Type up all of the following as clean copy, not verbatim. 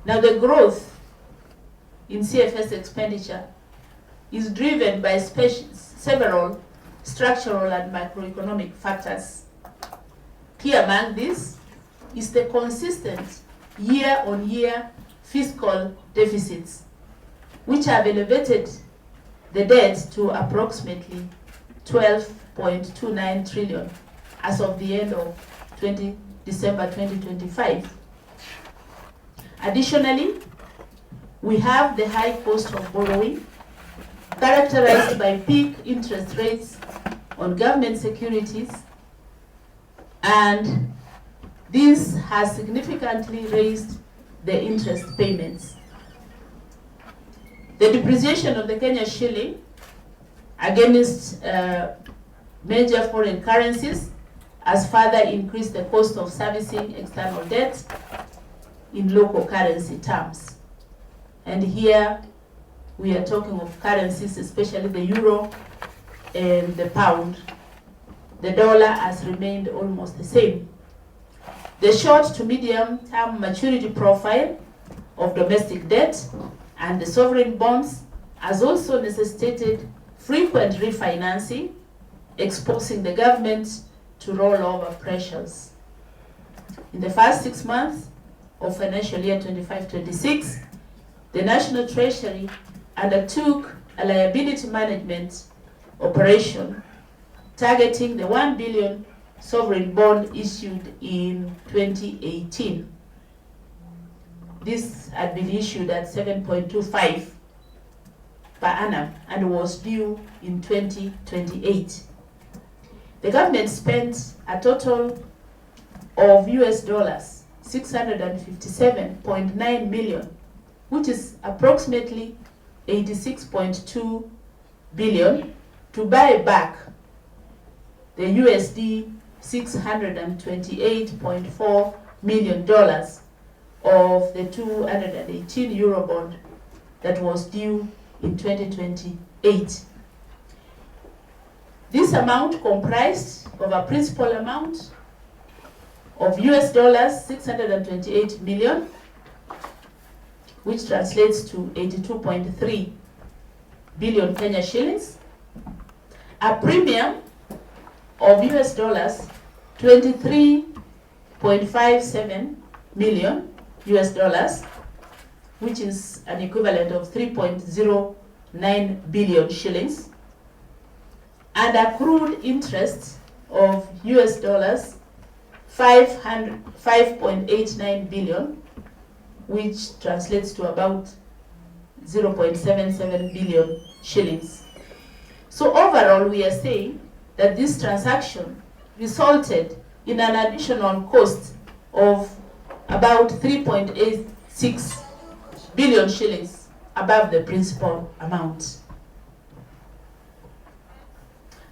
Now the growth in CFS expenditure is driven by several structural and macroeconomic factors. Key among these is the consistent year-on-year fiscal deficits, which have elevated the debt to approximately 12.29 trillion as of the end of December 2025. Additionally, we have the high cost of borrowing, characterized by peak interest rates on government securities, and this has significantly raised the interest payments. The depreciation of the Kenyan shilling against major foreign currencies has further increased the cost of servicing external debt in local currency terms. And here we are talking of currencies, especially the euro and the pound. The dollar has remained almost the same. The short to medium term maturity profile of domestic debt and the sovereign bonds has also necessitated frequent refinancing, exposing the government to rollover pressures. In the first 6 months of financial year 25-26, the National Treasury undertook a liability management operation targeting the 1 billion sovereign bond issued in 2018. This had been issued at 7.25 per annum and was due in 2028. The government spent a total of US dollars 657.9 million, which is approximately 86.2 billion, to buy back the USD $628.4 million of the 218 euro bond that was due in 2028. This amount comprised of a principal amount of US dollars 628 million, which translates to 82.3 billion Kenya shillings, a premium of US dollars 23.57 million US dollars, which is an equivalent of 3.09 billion shillings, and accrued interest of US dollars 5.89 billion, which translates to about 0.77 billion shillings. So overall, we are saying that this transaction resulted in an additional cost of about 3.86 billion shillings above the principal amount.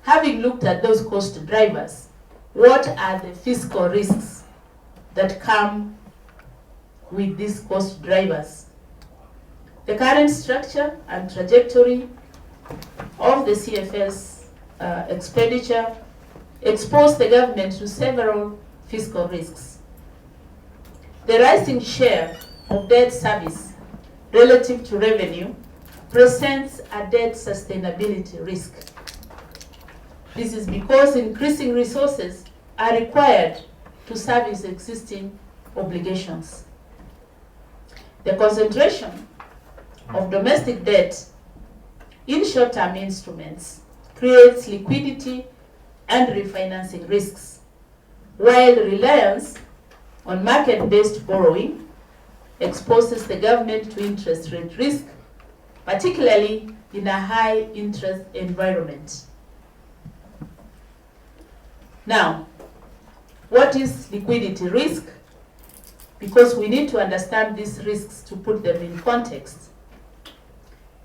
Having looked at those cost drivers, what are the fiscal risks that come with these cost drivers? The current structure and trajectory of the CFS expenditure expose the government to several fiscal risks. The rising share of debt service relative to revenue presents a debt sustainability risk. This is because increasing resources are required to service existing obligations. The concentration of domestic debt in short-term instruments creates liquidity and refinancing risks, while reliance on market-based borrowing exposes the government to interest rate risk, particularly in a high-interest environment. Now, what is liquidity risk? Because we need to understand these risks to put them in context.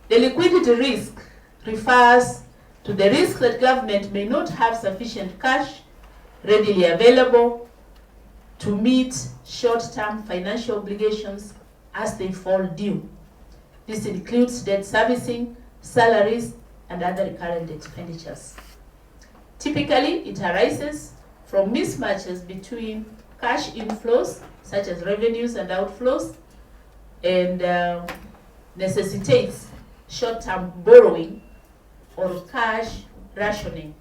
The liquidity risk refers to the risk that government may not have sufficient cash readily available to meet short-term financial obligations as they fall due. This includes debt servicing, salaries, and other recurrent expenditures. Typically, it arises from mismatches between cash inflows, such as revenues and outflows, and necessitates short-term borrowing or cash rationing.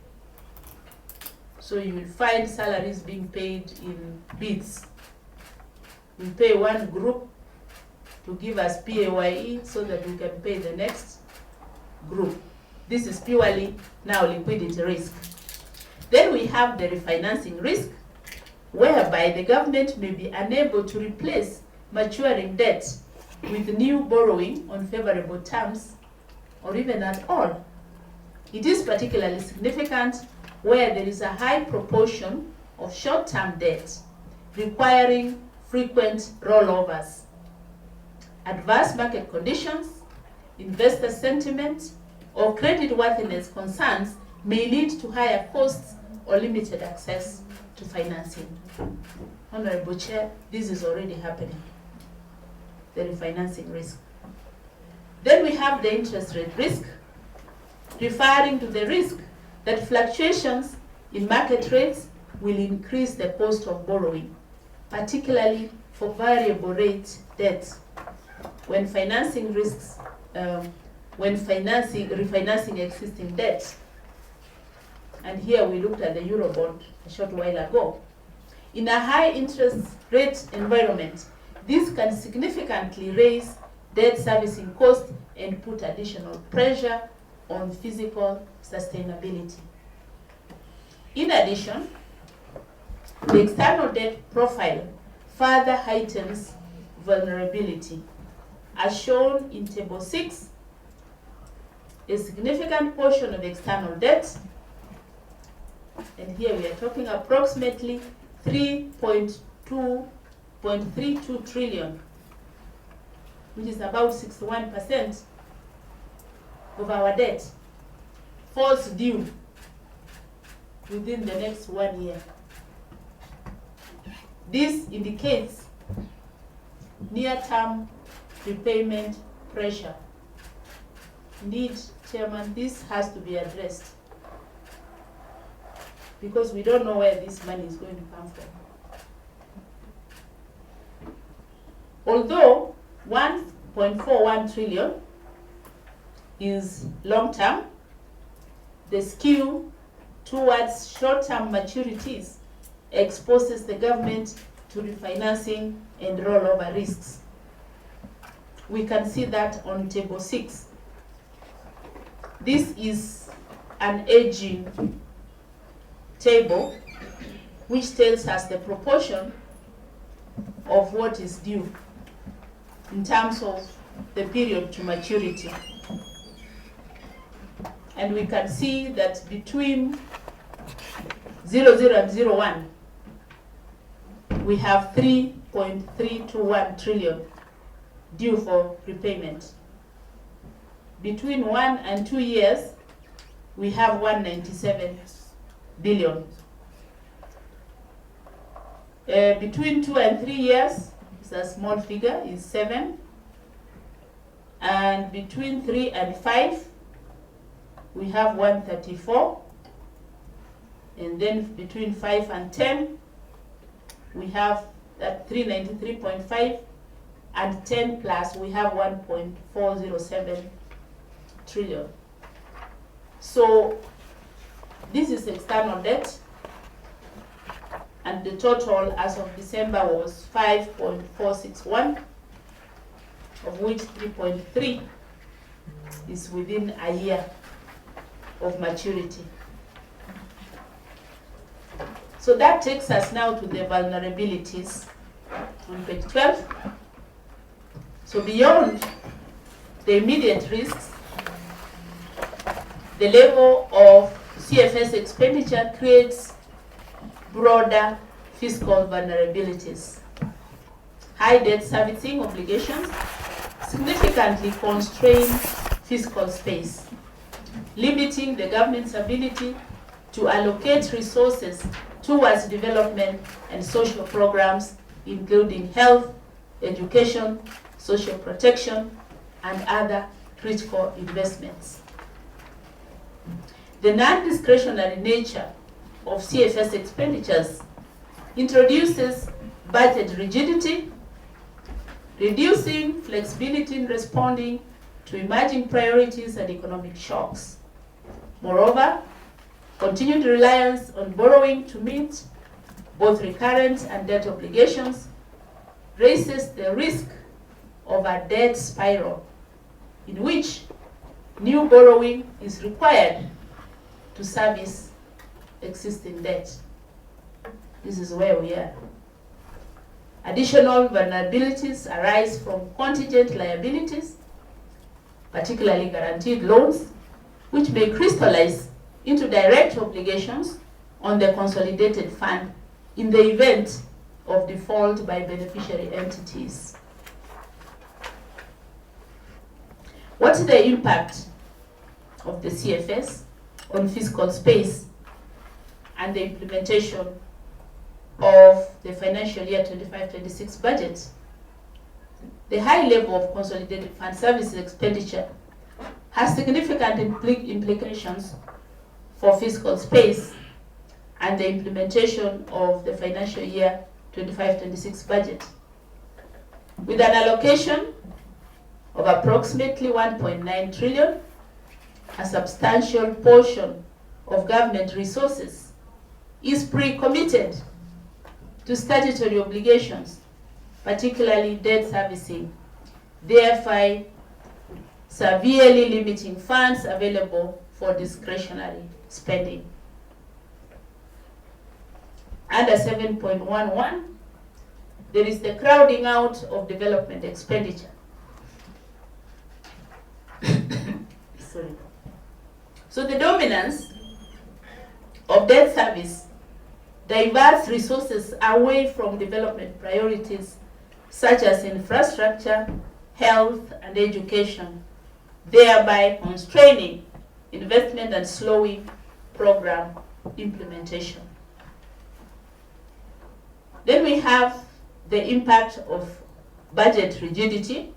So you will find salaries being paid in bits. We pay one group to give us PAYE so that we can pay the next group. This is purely now liquidity risk. Then we have the refinancing risk, whereby the government may be unable to replace maturing debt with new borrowing on favorable terms or even at all. It is particularly significant where there is a high proportion of short-term debt requiring frequent rollovers. Adverse market conditions, investor sentiment, or creditworthiness concerns may lead to higher costs or limited access to financing. Honorable Chair, this is already happening, the refinancing risk. Then we have the interest rate risk, referring to the risk that fluctuations in market rates will increase the cost of borrowing, particularly for variable rate debt. When financing risks, refinancing existing debt, and here we looked at the Eurobond a short while ago. In a high interest rate environment, this can significantly raise debt servicing costs and put additional pressure on physical sustainability. In addition, the external debt profile further heightens vulnerability. As shown in Table 6, a significant portion of external debt, and here we are talking approximately 3.32 trillion, which is about 61% of our debt, falls due within the next 1 year. This indicates near-term repayment pressure. Indeed, Chairman, this has to be addressed because we don't know where this money is going to come from. Although 1.41 trillion is long-term, the skew towards short-term maturities exposes the government to refinancing and rollover risks. We can see that on Table 6. This is an aging table which tells us the proportion of what is due in terms of the period to maturity. And we can see that between 00 and 01, we have 3.321 trillion due for repayment. Between 1 and 2 years, we have 197 billion. Between 2 and 3 years, it's a small figure, is 7. And between 3 and 5, we have 134. And then between 5 and 10, we have that 393.5, and 10 plus, we have 1.407 trillion. So this is external debt, and the total as of December was 5.461, of which 3.3 is within a year of maturity. So that takes us now to the vulnerabilities on page 12. So beyond the immediate risks, the level of CFS expenditure creates broader fiscal vulnerabilities. High debt servicing obligations significantly constrain fiscal space, limiting the government's ability to allocate resources towards development and social programs, including health, education, social protection, and other critical investments. The non-discretionary nature of CFS expenditures introduces budget rigidity, reducing flexibility in responding to emerging priorities and economic shocks. Moreover, continued reliance on borrowing to meet both recurrent and debt obligations raises the risk of a debt spiral in which new borrowing is required to service existing debt. This is where we are. Additional vulnerabilities arise from contingent liabilities, particularly guaranteed loans, which may crystallize into direct obligations on the consolidated fund in the event of default by beneficiary entities. What is the impact of the CFS on fiscal space and the implementation of the financial year 25-26 budget? The high level of consolidated fund services expenditure has significant implications for fiscal space and the implementation of the financial year 25-26 budget. With an allocation of approximately 1.9 trillion, a substantial portion of government resources is pre-committed to statutory obligations, particularly debt servicing, thereby severely limiting funds available for discretionary spending. Under 7.11, there is the crowding out of development expenditure. Sorry. So the dominance of debt service diverts resources away from development priorities such as infrastructure, health, and education, thereby constraining investment and slowing program implementation. Then we have the impact of budget rigidity.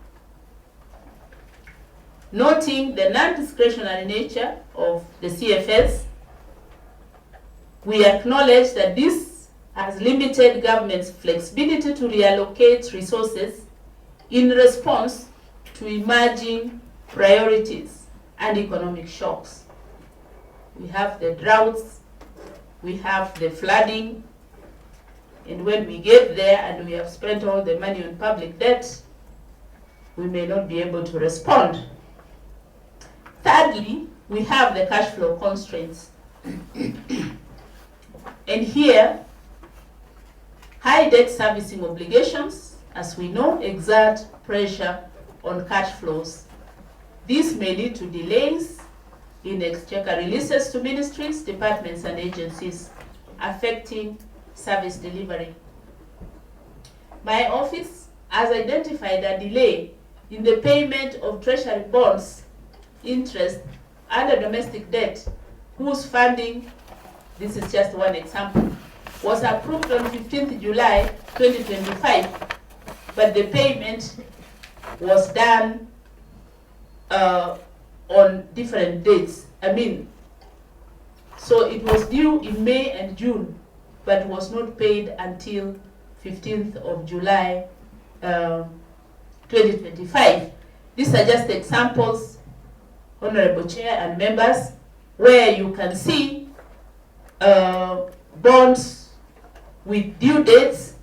Noting the non-discretionary nature of the CFS, we acknowledge that this has limited government's flexibility to reallocate resources in response to emerging priorities and economic shocks. We have the droughts, we have the flooding, and when we get there and we have spent all the money on public debt, we may not be able to respond. Thirdly, we have the cash flow constraints. And here, high debt servicing obligations, as we know, exert pressure on cash flows. This may lead to delays in exchequer releases to ministries, departments, and agencies, affecting service delivery. My office has identified a delay in the payment of treasury bonds, interest, and domestic debt, whose funding, this is just one example, was approved on 15th July 2025, but the payment was done on different dates. So it was due in May and June, but was not paid until 15th of July 2025. These are just examples, Honorable Chair and members, where you can see bonds with due dates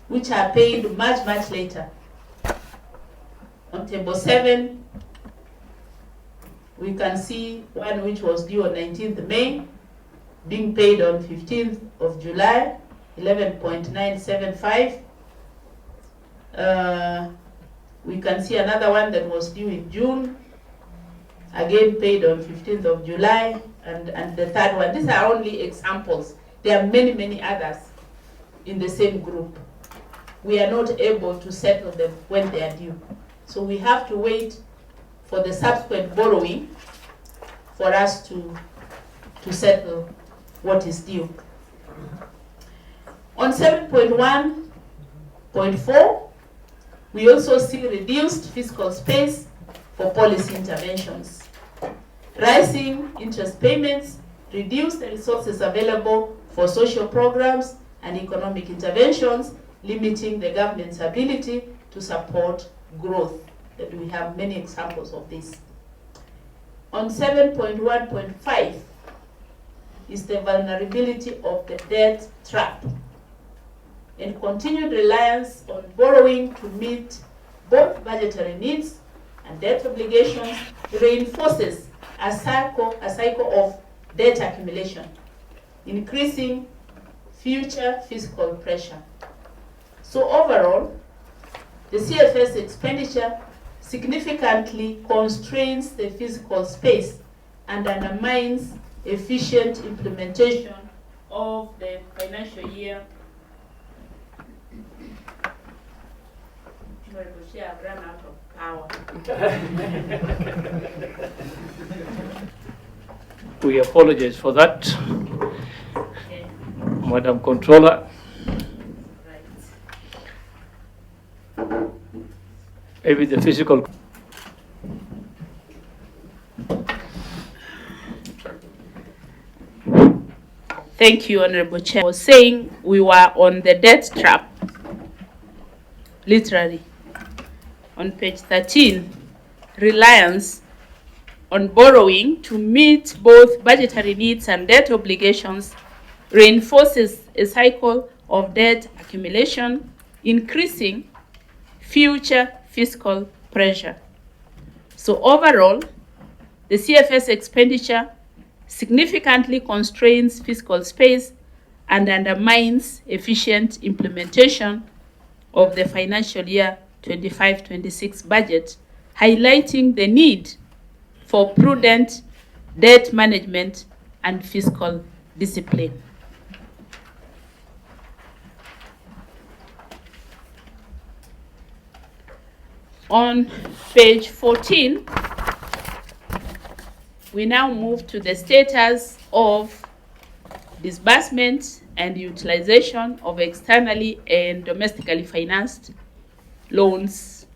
which are paid much, much later. On table 7, we can see one which was due on 19th May, being paid on 15th of July, 11.975. We can see another one that was due in June, again paid on 15th of July, and the third one. These are only examples. There are many, many others in the same group. We are not able to settle them when they are due. So we have to wait for the subsequent borrowing for us to settle what is due. On 7.1.4, we also see reduced fiscal space for policy interventions. Rising interest payments reduce the resources available for social programs and economic interventions, limiting the government's ability to support growth. And we have many examples of this. On 7.1.5 is the vulnerability of the debt trap and continued reliance on borrowing to meet both budgetary needs and debt obligations reinforces a cycle of debt accumulation, increasing future fiscal pressure. So overall, the CFS expenditure significantly constrains the fiscal space and undermines efficient implementation of the financial year. I've run out of power. We apologize for that, Okay. Madam Controller. Right. Maybe the physical. Thank you, Honorable Chair. I was saying we were on the debt trap, literally. On page 13, reliance on borrowing to meet both budgetary needs and debt obligations reinforces a cycle of debt accumulation, increasing future fiscal pressure. So overall, the CFS expenditure significantly constrains fiscal space and undermines efficient implementation of the financial year 25-26 budget, highlighting the need for prudent debt management and fiscal discipline. On page 14, we now move to the status of disbursement and utilization of externally and domestically financed loans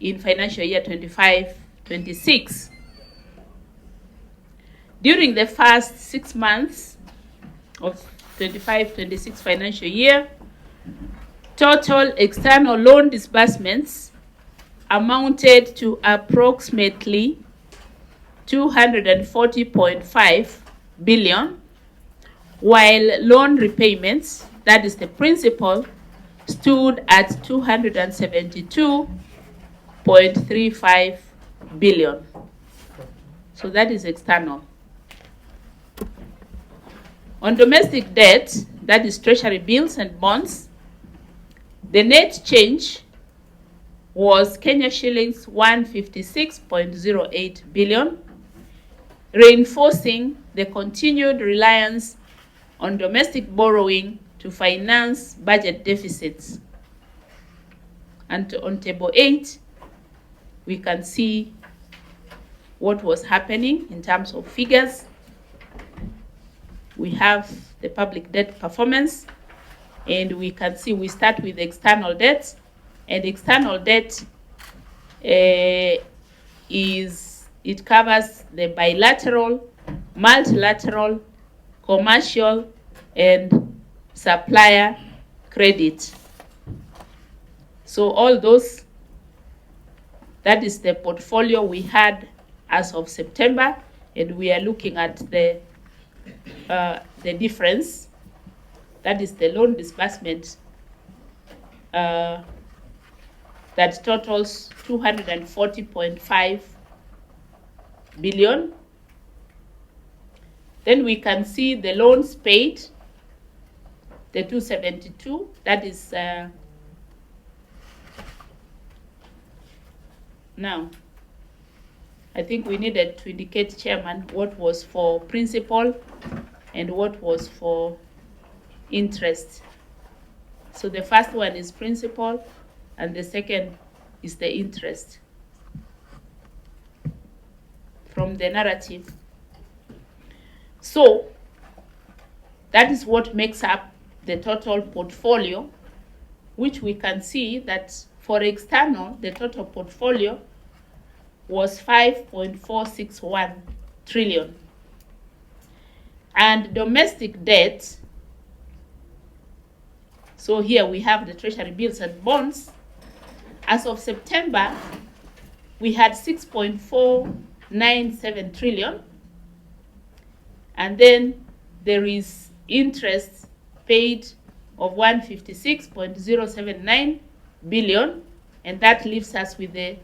in financial year 25-26. During the first 6 months of 25-26 financial year, total external loan disbursements amounted to approximately 240.5 billion, while loan repayments, that is the principal, stood at 272.35 billion. So that is external. On domestic debt, that is treasury bills and bonds, the net change was Kenya shillings 156.08 billion, reinforcing the continued reliance on domestic borrowing to finance budget deficits. And on table 8, we can see what was happening in terms of figures. We have the public debt performance, and we can see we start with external debt, and external debt it covers the bilateral, multilateral, commercial, and supplier credit. So all those, that is the portfolio we had as of September, and we are looking at the difference. That is the loan disbursement that totals 240.5 billion. Then we can see the loans paid, the 272, that is now, I think we needed to indicate, Chairman, what was for principal and what was for interest. So the first one is principal and the second is the interest from the narrative. So that is what makes up the total portfolio, which we can see that for external, the total portfolio was 5.461 trillion. And domestic debt, so here we have the treasury bills and bonds, As of September, we had 6.497 trillion, and then there is interest paid of 156.079 billion, and that leaves us with a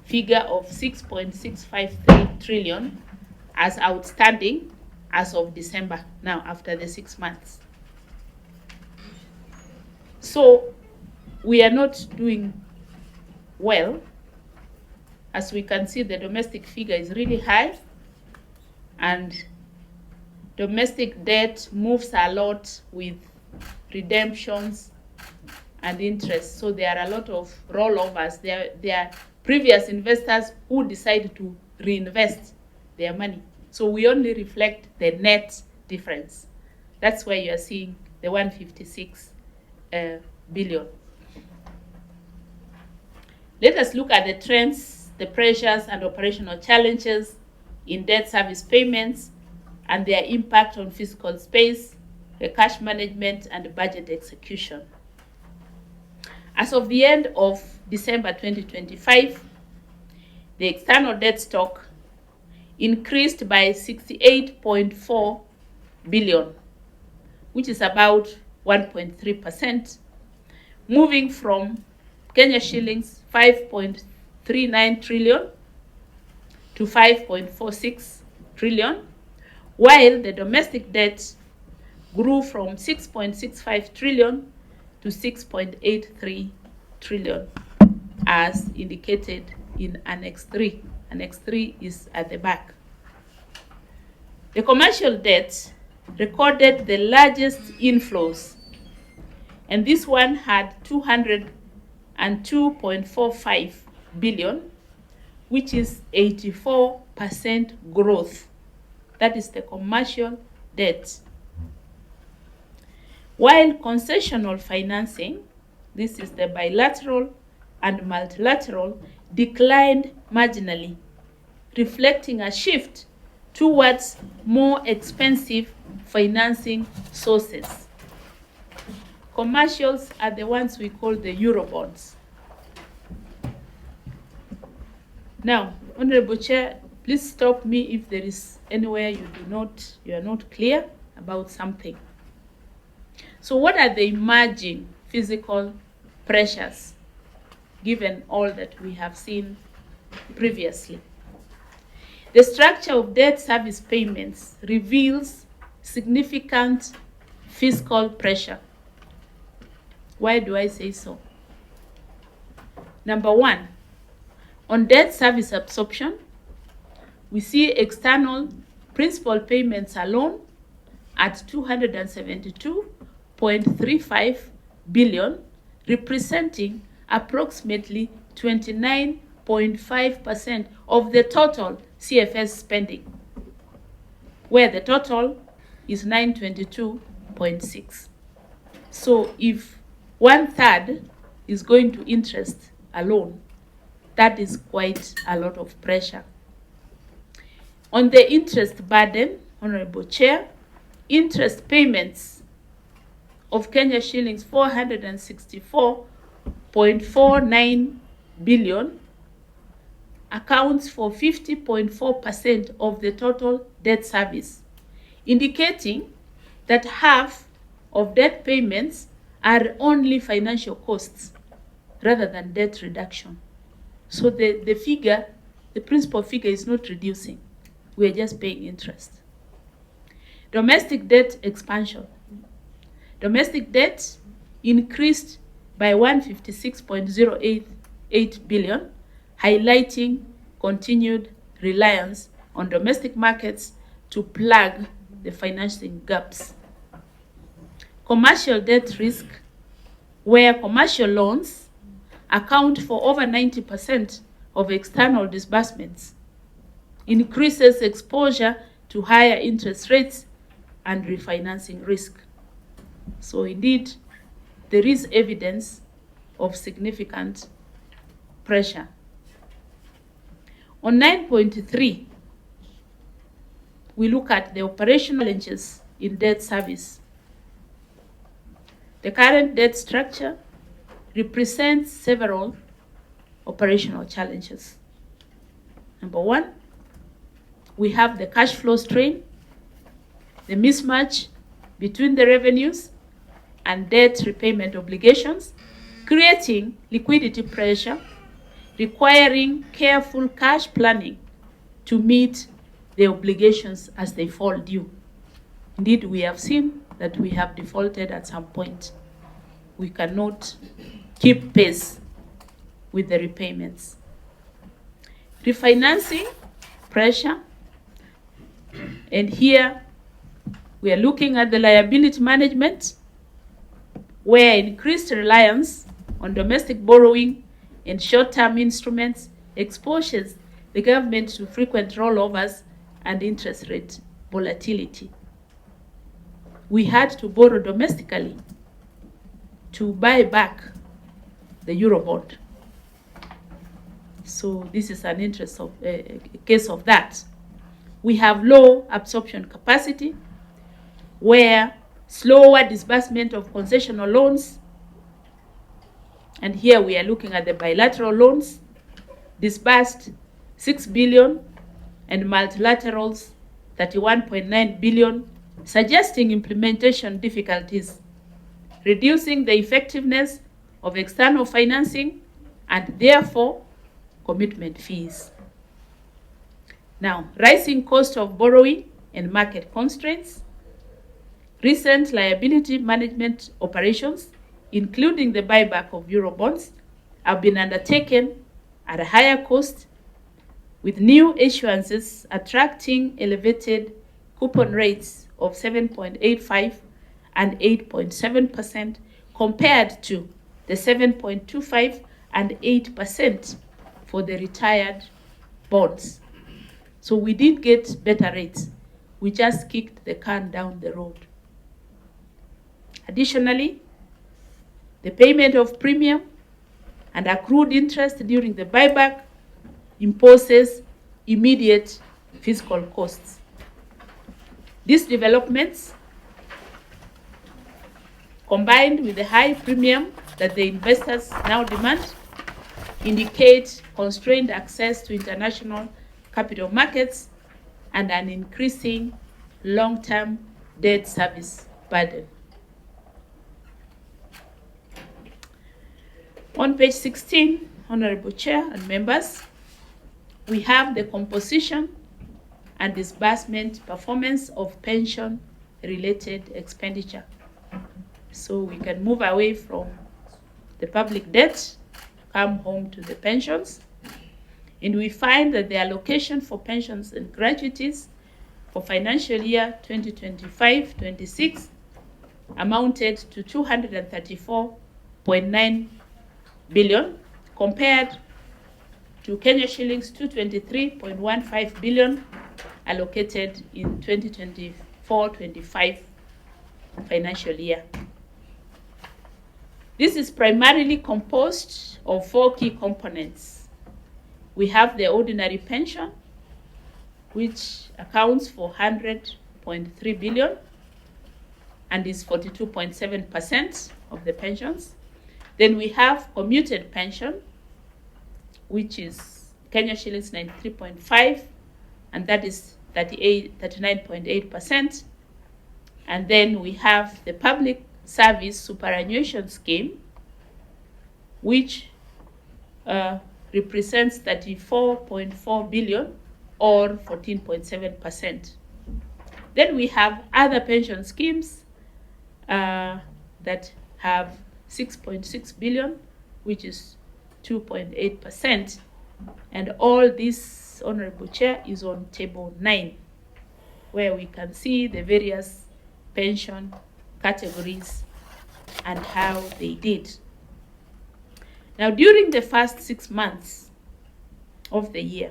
figure of 6.653 trillion as outstanding as of December, now after the 6 months. So we are not doing well. As we can see, the domestic figure is really high, and domestic debt moves a lot with redemptions and interest. So there are a lot of rollovers. There are previous investors who decide to reinvest their money. So we only reflect the net difference. That's why you are seeing the 156 billion. Let us look at the trends, the pressures and operational challenges in debt service payments and their impact on fiscal space, the cash management and budget execution. As of the end of December 2025, the external debt stock increased by 68.4 billion, which is about 1.3%, moving from Kenya shillings 5.39 trillion to 5.46 trillion, while the domestic debt grew from 6.65 trillion to 6.83 trillion, as indicated in Annex 3. Annex 3 is at the back. The commercial debt recorded the largest inflows, and this one had 202.45 billion, which is 84% growth. That is the commercial debt. While concessional financing, this is the bilateral and multilateral, declined marginally, reflecting a shift towards more expensive financing sources. Commercials are the ones we call the Eurobonds. Now, Honorable Chair, please stop me if there is anywhere you are not clear about something. So what are the emerging physical pressures, given all that we have seen previously? The structure of debt service payments reveals significant fiscal pressure. Why do I say so? Number one, on debt service absorption, we see external principal payments alone at 272.35 billion, representing approximately 29.5% of the total CFS spending, where the total is 922.6. So if 1/3 is going to interest alone, that is quite a lot of pressure. On the interest burden, Honorable Chair, interest payments of Kenya shillings 464.49 billion accounts for 50.4% of the total debt service, indicating that half of debt payments are only financial costs rather than debt reduction. So the figure, the principal figure is not reducing. We are just paying interest. Domestic debt expansion. Domestic debt increased by 156.088 billion, highlighting continued reliance on domestic markets to plug the financing gaps. Commercial debt risk, where commercial loans account for over 90% of external disbursements, increases exposure to higher interest rates and refinancing risk. So indeed, there is evidence of significant pressure. On 9.3, we look at the operational challenges in debt service. The current debt structure represents several operational challenges. Number one, we have the cash flow strain, the mismatch between the revenues and debt repayment obligations, creating liquidity pressure, requiring careful cash planning to meet the obligations as they fall due. Indeed, we have seen that we have defaulted at some point. We cannot keep pace with the repayments. Refinancing pressure, and here we are looking at the liability management, where increased reliance on domestic borrowing and short-term instruments exposes the government to frequent rollovers and interest rate volatility. We had to borrow domestically to buy back the Eurobond. So this is an interest of a case of that. We have low absorption capacity, where slower disbursement of concessional loans, and here we are looking at the bilateral loans, disbursed 6 billion and multilaterals 31.9 billion, suggesting implementation difficulties, reducing the effectiveness of external financing and therefore commitment fees. Now, rising cost of borrowing and market constraints, recent liability management operations, including the buyback of Eurobonds, have been undertaken at a higher cost, with new issuances attracting elevated coupon rates of 7.85 and 8.7% compared to the 7.25 and 8% for the retired bonds. So we did get better rates. We just kicked the can down the road. Additionally, the payment of premium and accrued interest during the buyback imposes immediate fiscal costs. These developments, combined with the high premium that the investors now demand, indicate constrained access to international capital markets and an increasing long-term debt service burden. On page 16, Honorable Chair and members, we have the composition and disbursement performance of pension-related expenditure. So we can move away from the public debt, come home to the pensions, and we find that the allocation for pensions and gratuities for financial year 2025-26 amounted to 234.9 billion compared to Kenya shillings 223.15 billion allocated in 2024-25 financial year. This is primarily composed of four key components. We have the ordinary pension, which accounts for 100.3 billion and is 42.7% of the pensions. Then we have commuted pension, which is Kenya shillings 93.5, and that is 39.8%. And then we have the public service superannuation scheme, which represents 34.4 billion or 14.7%. Then we have other pension schemes that have 6.6 billion, which is 2.8%. And all this, Honorable Chair, is on table 9, where we can see the various pension categories and how they did. Now, during the first 6 months of the year,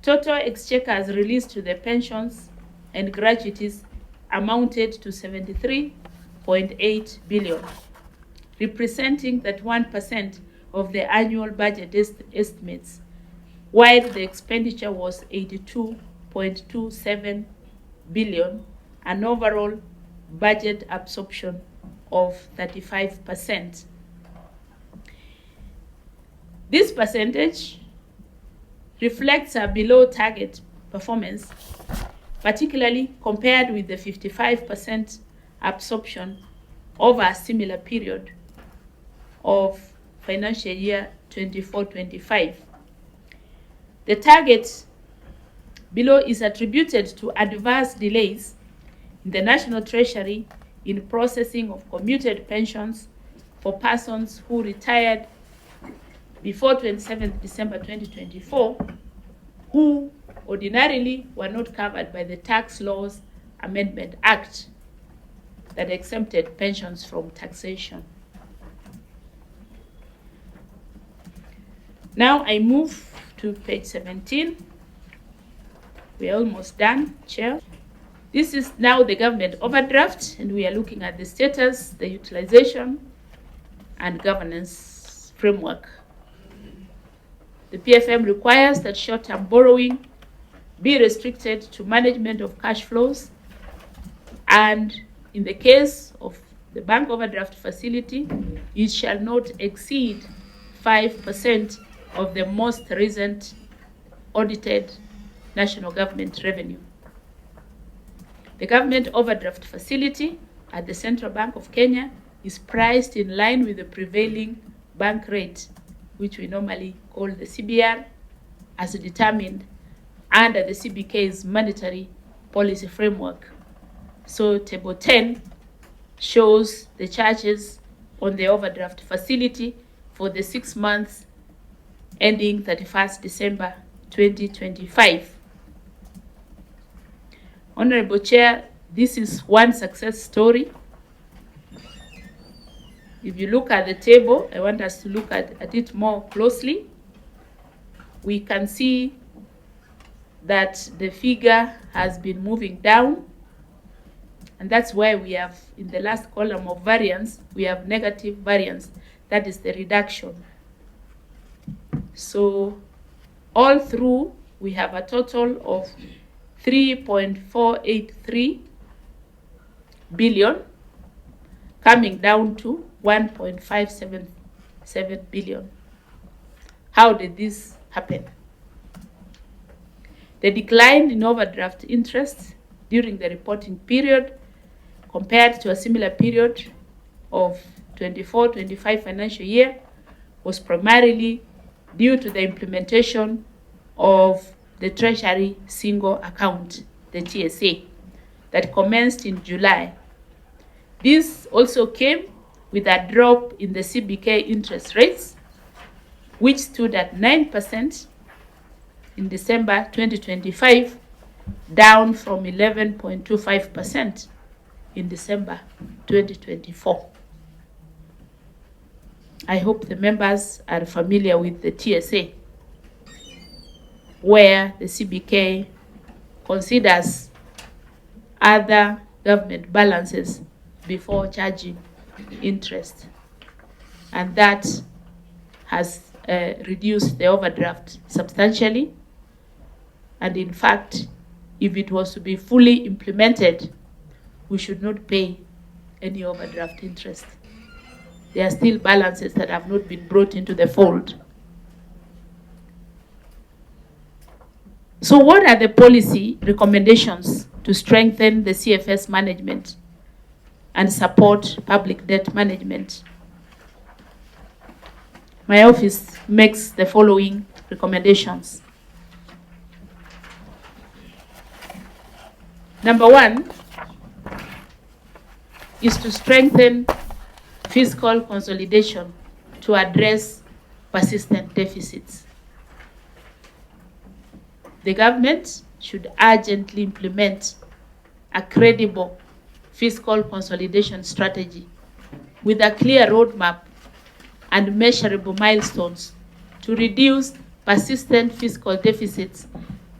total exchequers released to the pensions and gratuities amounted to 73.8 billion, representing that 1% of the annual budget estimates, while the expenditure was 82.27 billion, an overall budget absorption of 35%. This percentage reflects a below target performance, particularly compared with the 55% absorption over a similar period of financial year 24-25. The target below is attributed to adverse delays in the National Treasury in processing of commuted pensions for persons who retired before 27 December 2024, who ordinarily were not covered by the Tax Laws Amendment Act that exempted pensions from taxation. Now I move to page 17. We're almost done, Chair. This is now the government overdraft, and we are looking at the status, the utilization, and governance framework. The PFM requires that short-term borrowing be restricted to management of cash flows, and in the case of the bank overdraft facility, it shall not exceed 5% of the most recent audited national government revenue. The government overdraft facility at the Central Bank of Kenya is priced in line with the prevailing bank rate, which we normally call the CBR, as determined under the CBK's monetary policy framework. So table 10 shows the charges on the overdraft facility for the 6 months ending 31st December 2025. Honorable Chair, this is one success story. If you look at the table, I want us to look at it more closely. We can see that the figure has been moving down, and that's why we have, in the last column of variance, we have negative variance. That is the reduction. So all through, we have a total of 3.483 billion, coming down to 1.577 billion. How did this happen? The decline in overdraft interest during the reporting period compared to a similar period of 24-25 financial year was primarily due to the implementation of the Treasury Single Account, the TSA, that commenced in July. This also came with a drop in the CBK interest rates, which stood at 9% in December 2025, down from 11.25% in December 2024. I hope the members are familiar with the TSA, where the CBK considers other government balances before charging interest. And that has reduced the overdraft substantially. And in fact, if it was to be fully implemented, we should not pay any overdraft interest. There are still balances that have not been brought into the fold. So what are the policy recommendations to strengthen the CFS management and support public debt management? My office makes the following recommendations. Number one is to strengthen fiscal consolidation to address persistent deficits. The government should urgently implement a credible fiscal consolidation strategy with a clear roadmap and measurable milestones to reduce persistent fiscal deficits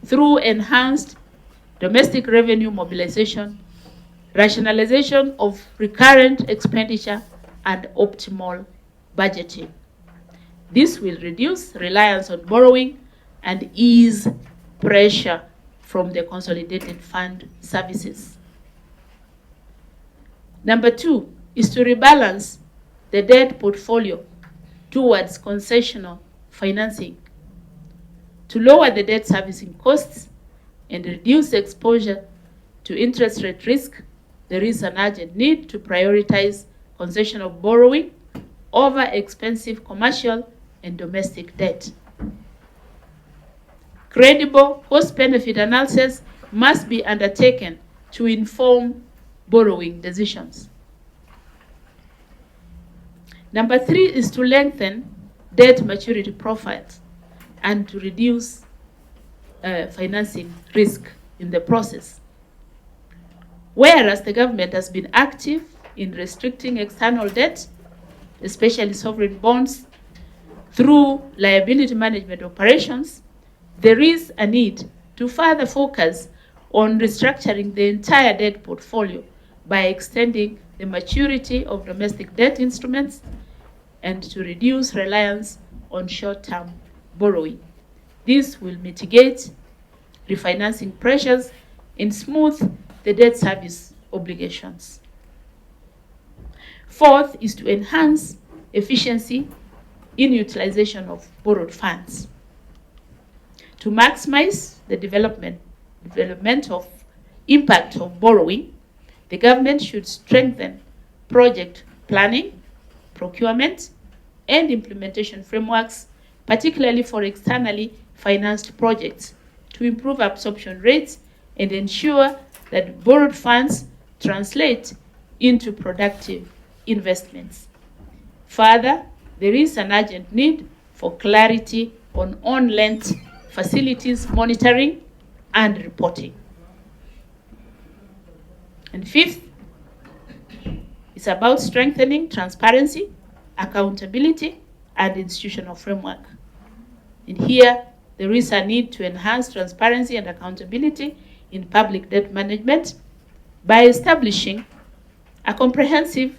through enhanced domestic revenue mobilization, rationalization of recurrent expenditure, and optimal budgeting. This will reduce reliance on borrowing and ease pressure from the consolidated fund services. Number two is to rebalance the debt portfolio towards concessional financing to lower the debt servicing costs and reduce exposure to interest rate risk. There is an urgent need to prioritize concession of borrowing over expensive commercial and domestic debt. Credible cost-benefit analysis must be undertaken to inform borrowing decisions. Number 3 is to lengthen debt maturity profiles and to reduce financing risk in the process. Whereas the government has been active in restricting external debt, especially sovereign bonds, through liability management operations, there is a need to further focus on restructuring the entire debt portfolio by extending the maturity of domestic debt instruments and to reduce reliance on short-term borrowing. This will mitigate refinancing pressures and smooth the debt service obligations. Fourth is to enhance efficiency in utilization of borrowed funds. To maximize the development of impact of borrowing, the government should strengthen project planning, procurement, and implementation frameworks, particularly for externally financed projects, to improve absorption rates and ensure that borrowed funds translate into productive investments. Further, there is an urgent need for clarity on on-lent facilities monitoring and reporting. And fifth, it's about strengthening transparency, accountability, and institutional framework. And here, there is a need to enhance transparency and accountability in public debt management by establishing a comprehensive,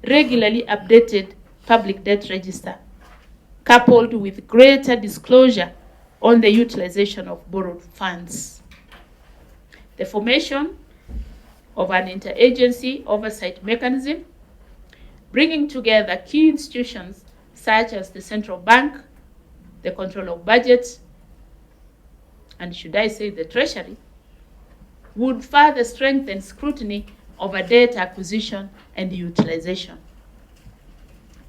regularly updated public debt register, coupled with greater disclosure on the utilization of borrowed funds. The formation of an interagency oversight mechanism, bringing together key institutions such as the central bank, the control of budget, and should I say the treasury, would further strengthen scrutiny over debt acquisition and utilization.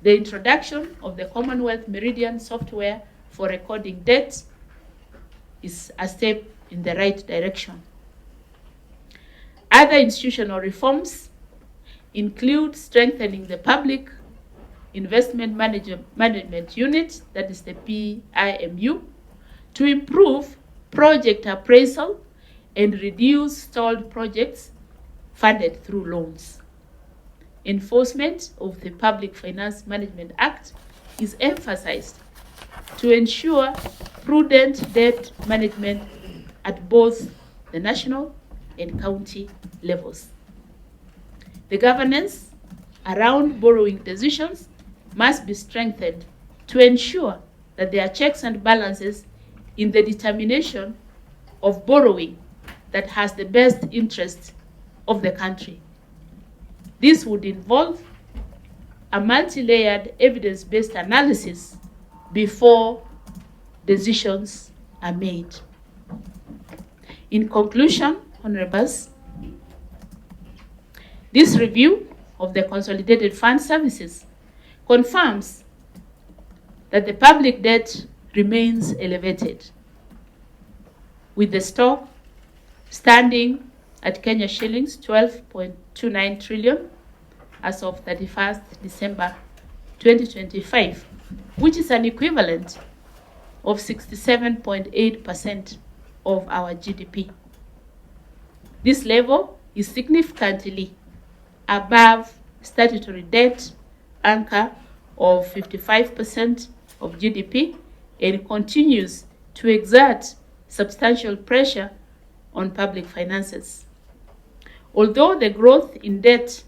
The introduction of the Commonwealth Meridian software for recording debt is a step in the right direction. Other institutional reforms include strengthening the Public Investment Management Unit, that is the PIMU, to improve project appraisal and reduce stalled projects funded through loans. Enforcement of the Public Finance Management Act is emphasized to ensure prudent debt management at both the national and county levels. The governance around borrowing decisions must be strengthened to ensure that there are checks and balances in the determination of borrowing that has the best interest of the country. This would involve a multi-layered evidence-based analysis before decisions are made. In conclusion, Honorables, this review of the Consolidated Fund Services confirms that the public debt remains elevated, with the stock standing at Kenya shillings 12.29 trillion as of 31st December 2025, which is an equivalent of 67.8% of our GDP. This level is significantly above statutory debt anchor of 55% of GDP and continues to exert substantial pressure on public finances. Although the growth in debt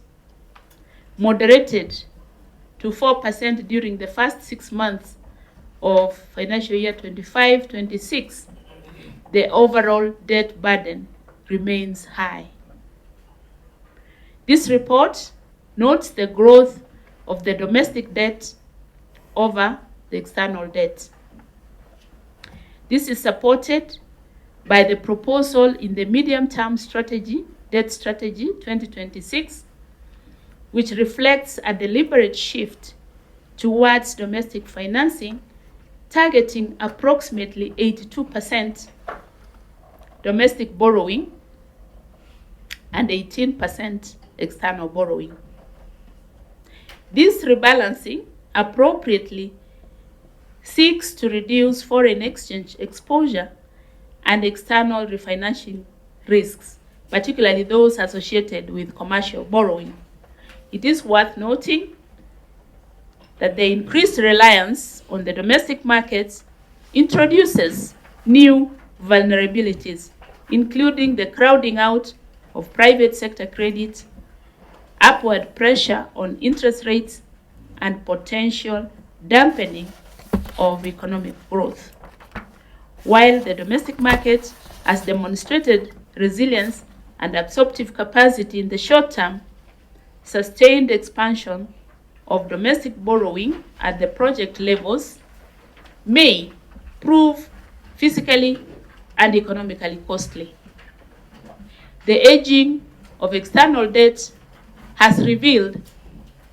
moderated to 4% during the first 6 months of financial year 25-26, the overall debt burden remains high. This report notes the growth of the domestic debt over the external debt. This is supported by the proposal in the medium-term strategy, debt strategy 2026, which reflects a deliberate shift towards domestic financing, targeting approximately 82% domestic borrowing and 18% external borrowing. This rebalancing appropriately seeks to reduce foreign exchange exposure and external refinancing risks, particularly those associated with commercial borrowing. It is worth noting that the increased reliance on the domestic markets introduces new vulnerabilities, including the crowding out of private sector credit, upward pressure on interest rates, and potential dampening of economic growth. While the domestic market has demonstrated resilience and absorptive capacity in the short term, sustained expansion of domestic borrowing at the project levels may prove fiscally and economically costly. The aging of external debt has revealed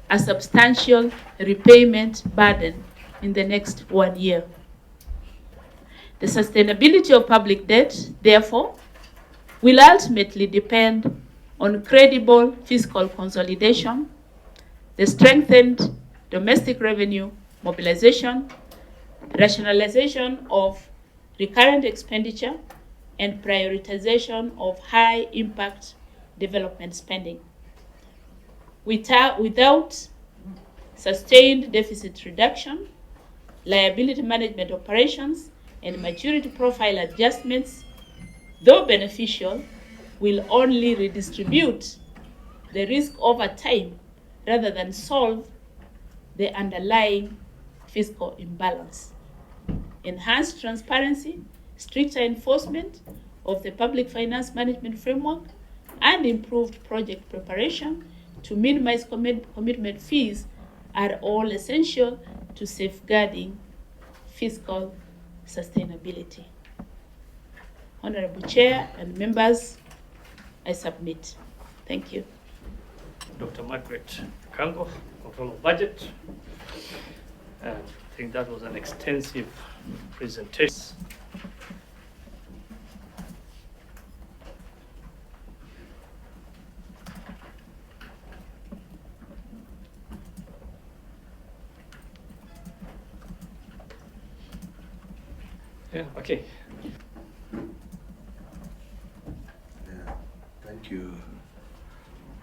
a substantial repayment burden in the next 1 year. The sustainability of public debt, therefore, will ultimately depend on credible fiscal consolidation, the strengthened domestic revenue mobilization, rationalization of recurrent expenditure, and prioritization of high-impact development spending. Without sustained deficit reduction, liability management operations, and maturity profile adjustments, though beneficial, will only redistribute the risk over time rather than solve the underlying fiscal imbalance. Enhanced transparency, stricter enforcement of the public finance management framework, and improved project preparation to minimize commitment fees are all essential to safeguarding fiscal sustainability. Honorable Chair and members, I submit. Thank you. Dr. Margret Nyakang'o, Control of Budget. I think that was an extensive presentation. Yeah, okay. Thank you,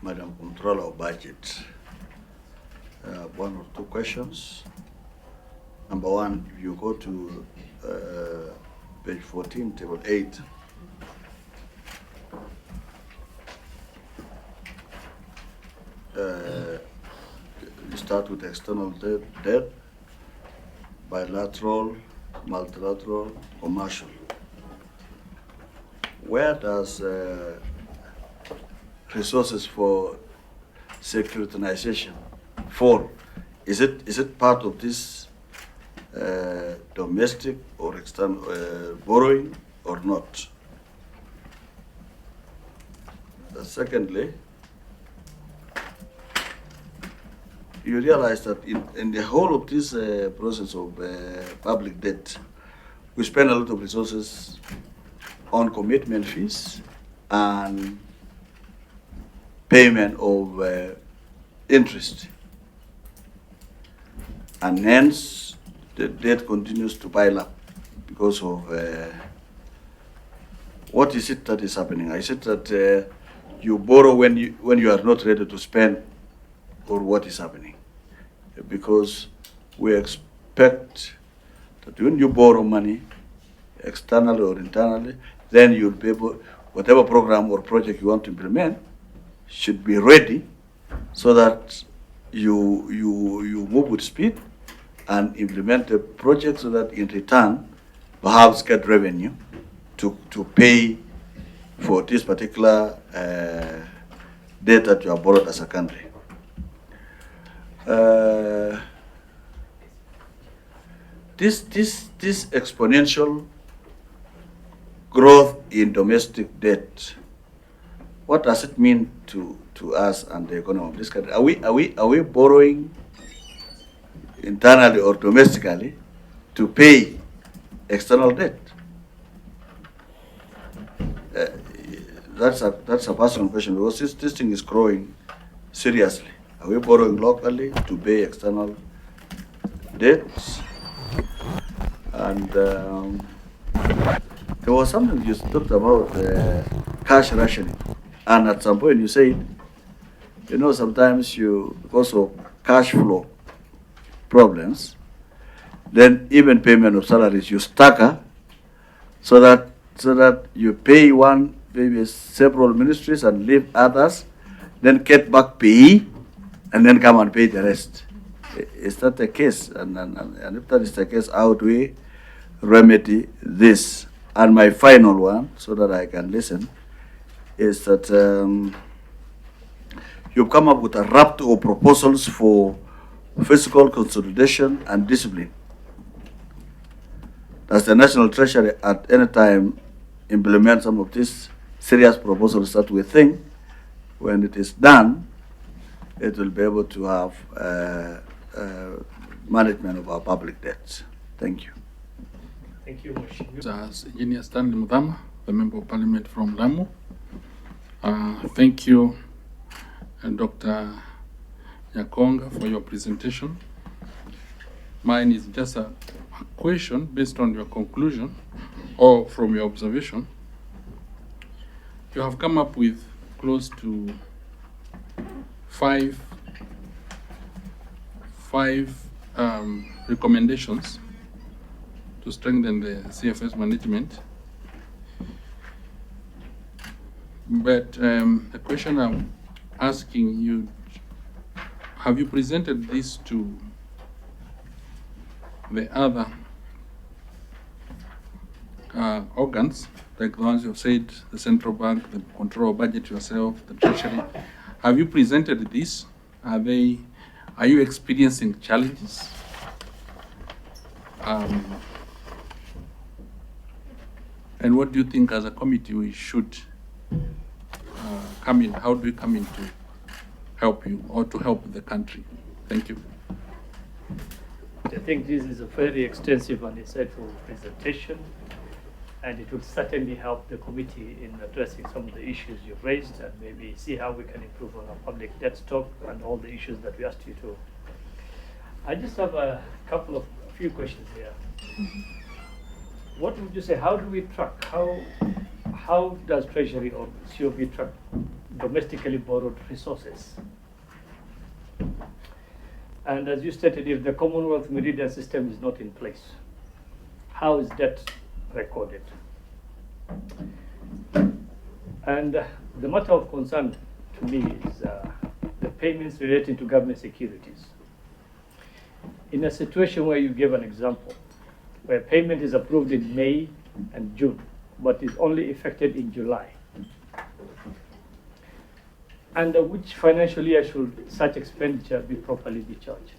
Madam Controller of Budget. One or two questions. Number one, if you go to page 14, table 8, you start with external debt, bilateral, multilateral, commercial. Where does resources for securitization fall? Is it part of this domestic or external borrowing or not? Secondly, you realize that in the whole of this process of public debt, we spend a lot of resources on commitment fees and payment of interest. And hence, the debt continues to pile up because of what is it that is happening? Is it that you borrow when you are not ready to spend, or what is happening? Because we expect that when you borrow money, externally or internally, then you'll be able, whatever program or project you want to implement should be ready so that you move with speed and implement the project so that in return, perhaps get revenue to pay for this particular debt that you have borrowed as a country. This exponential growth in domestic debt. What does it mean to us and the economy of this country? Are we borrowing internally or domestically to pay external debt? That's a personal question, because this thing is growing seriously. Are we borrowing locally to pay external debts? And there was something you talked about, cash rationing, and at some point you said, you know, sometimes because of cash flow problems, then even payment of salaries you stagger, so that you pay one, maybe several ministries, and leave others, then get back pay, and then come and pay the rest. Is that the case? And if that is the case, how do we remedy this? And my final one, so that I can listen, is that you've come up with a raft of proposals for fiscal consolidation and discipline. Does the National Treasury at any time implement some of these serious proposals that we think, when it is done, it will be able to have management of our public debts? Thank you. Thank you, Mheshimiwa. As Engineer Stanley Mudhama, the Member of Parliament from Lamu. Thank you, Dr. Nyakang'o, for your presentation. Mine is just a question based on your conclusion or from your observation. You have come up with close to five recommendations to strengthen the CFS management. But the question I'm asking you, have you presented this to the other organs, like the ones you've said, the central bank, the control of budget yourself, the treasury? Have you presented this? Are you experiencing challenges? And what do you think as a committee we should come in? How do we come in to help you or to help the country? Thank you. I think this is a very extensive and insightful presentation, and it would certainly help the committee in addressing some of the issues you've raised, and maybe see how we can improve on our public debt stock and all the issues that we asked you to. I just have a few questions here. What would you say, how do we track, how does Treasury or COB track domestically borrowed resources? And as you stated, if the Commonwealth Meridian system is not in place, how is debt recorded? And the matter of concern to me is the payments relating to government securities. In a situation where you gave an example, where payment is approved in May and June, but is only effected in July, under which financial year should such expenditure be properly discharged?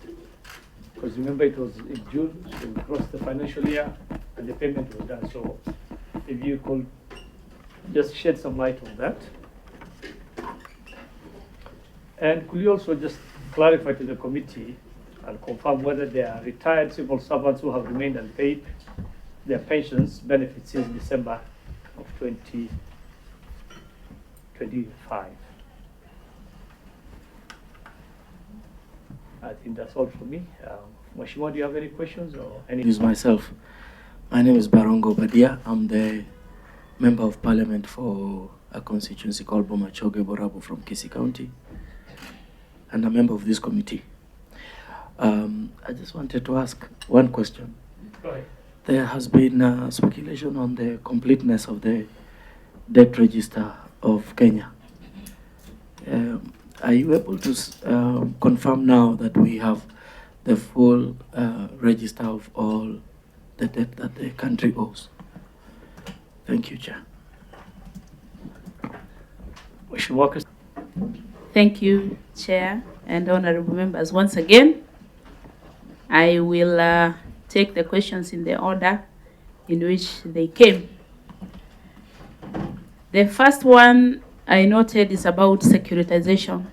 Because remember, it was in June, so we crossed the financial year and the payment was done. So if you could just shed some light on that. And could you also just clarify to the committee and confirm whether there are retired civil servants who have remained unpaid their pensions benefits since December of 2025? I think that's all for me. Mheshimiwa, do you have any questions or any? Is myself. My name is Barongo Badia. I'm the Member of Parliament for a constituency called Bomachoge Borabu from Kisii County, and a member of this committee. I just wanted to ask one question. Go ahead. There has been speculation on the completeness of the debt register of Kenya. Are you able to confirm now that we have the full register of all the debt that the country owes? Thank you, Chair. Mheshimiwa. Thank you, Chair and honorable members. Once again, I will take the questions in the order in which they came. The first one I noted is about securitization.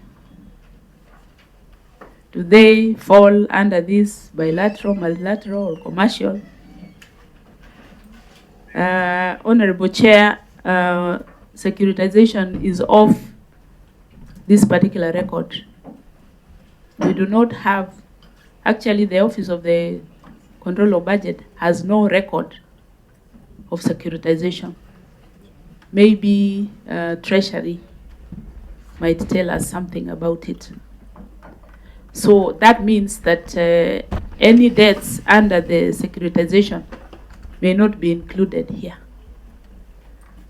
Do they fall under this bilateral, multilateral, or commercial? Honorable Chair, securitization is off this particular record. We do not have, actually the Office of the Control of Budget has no record of securitization. Maybe Treasury might tell us something about it. So that means that any debts under the securitization may not be included here.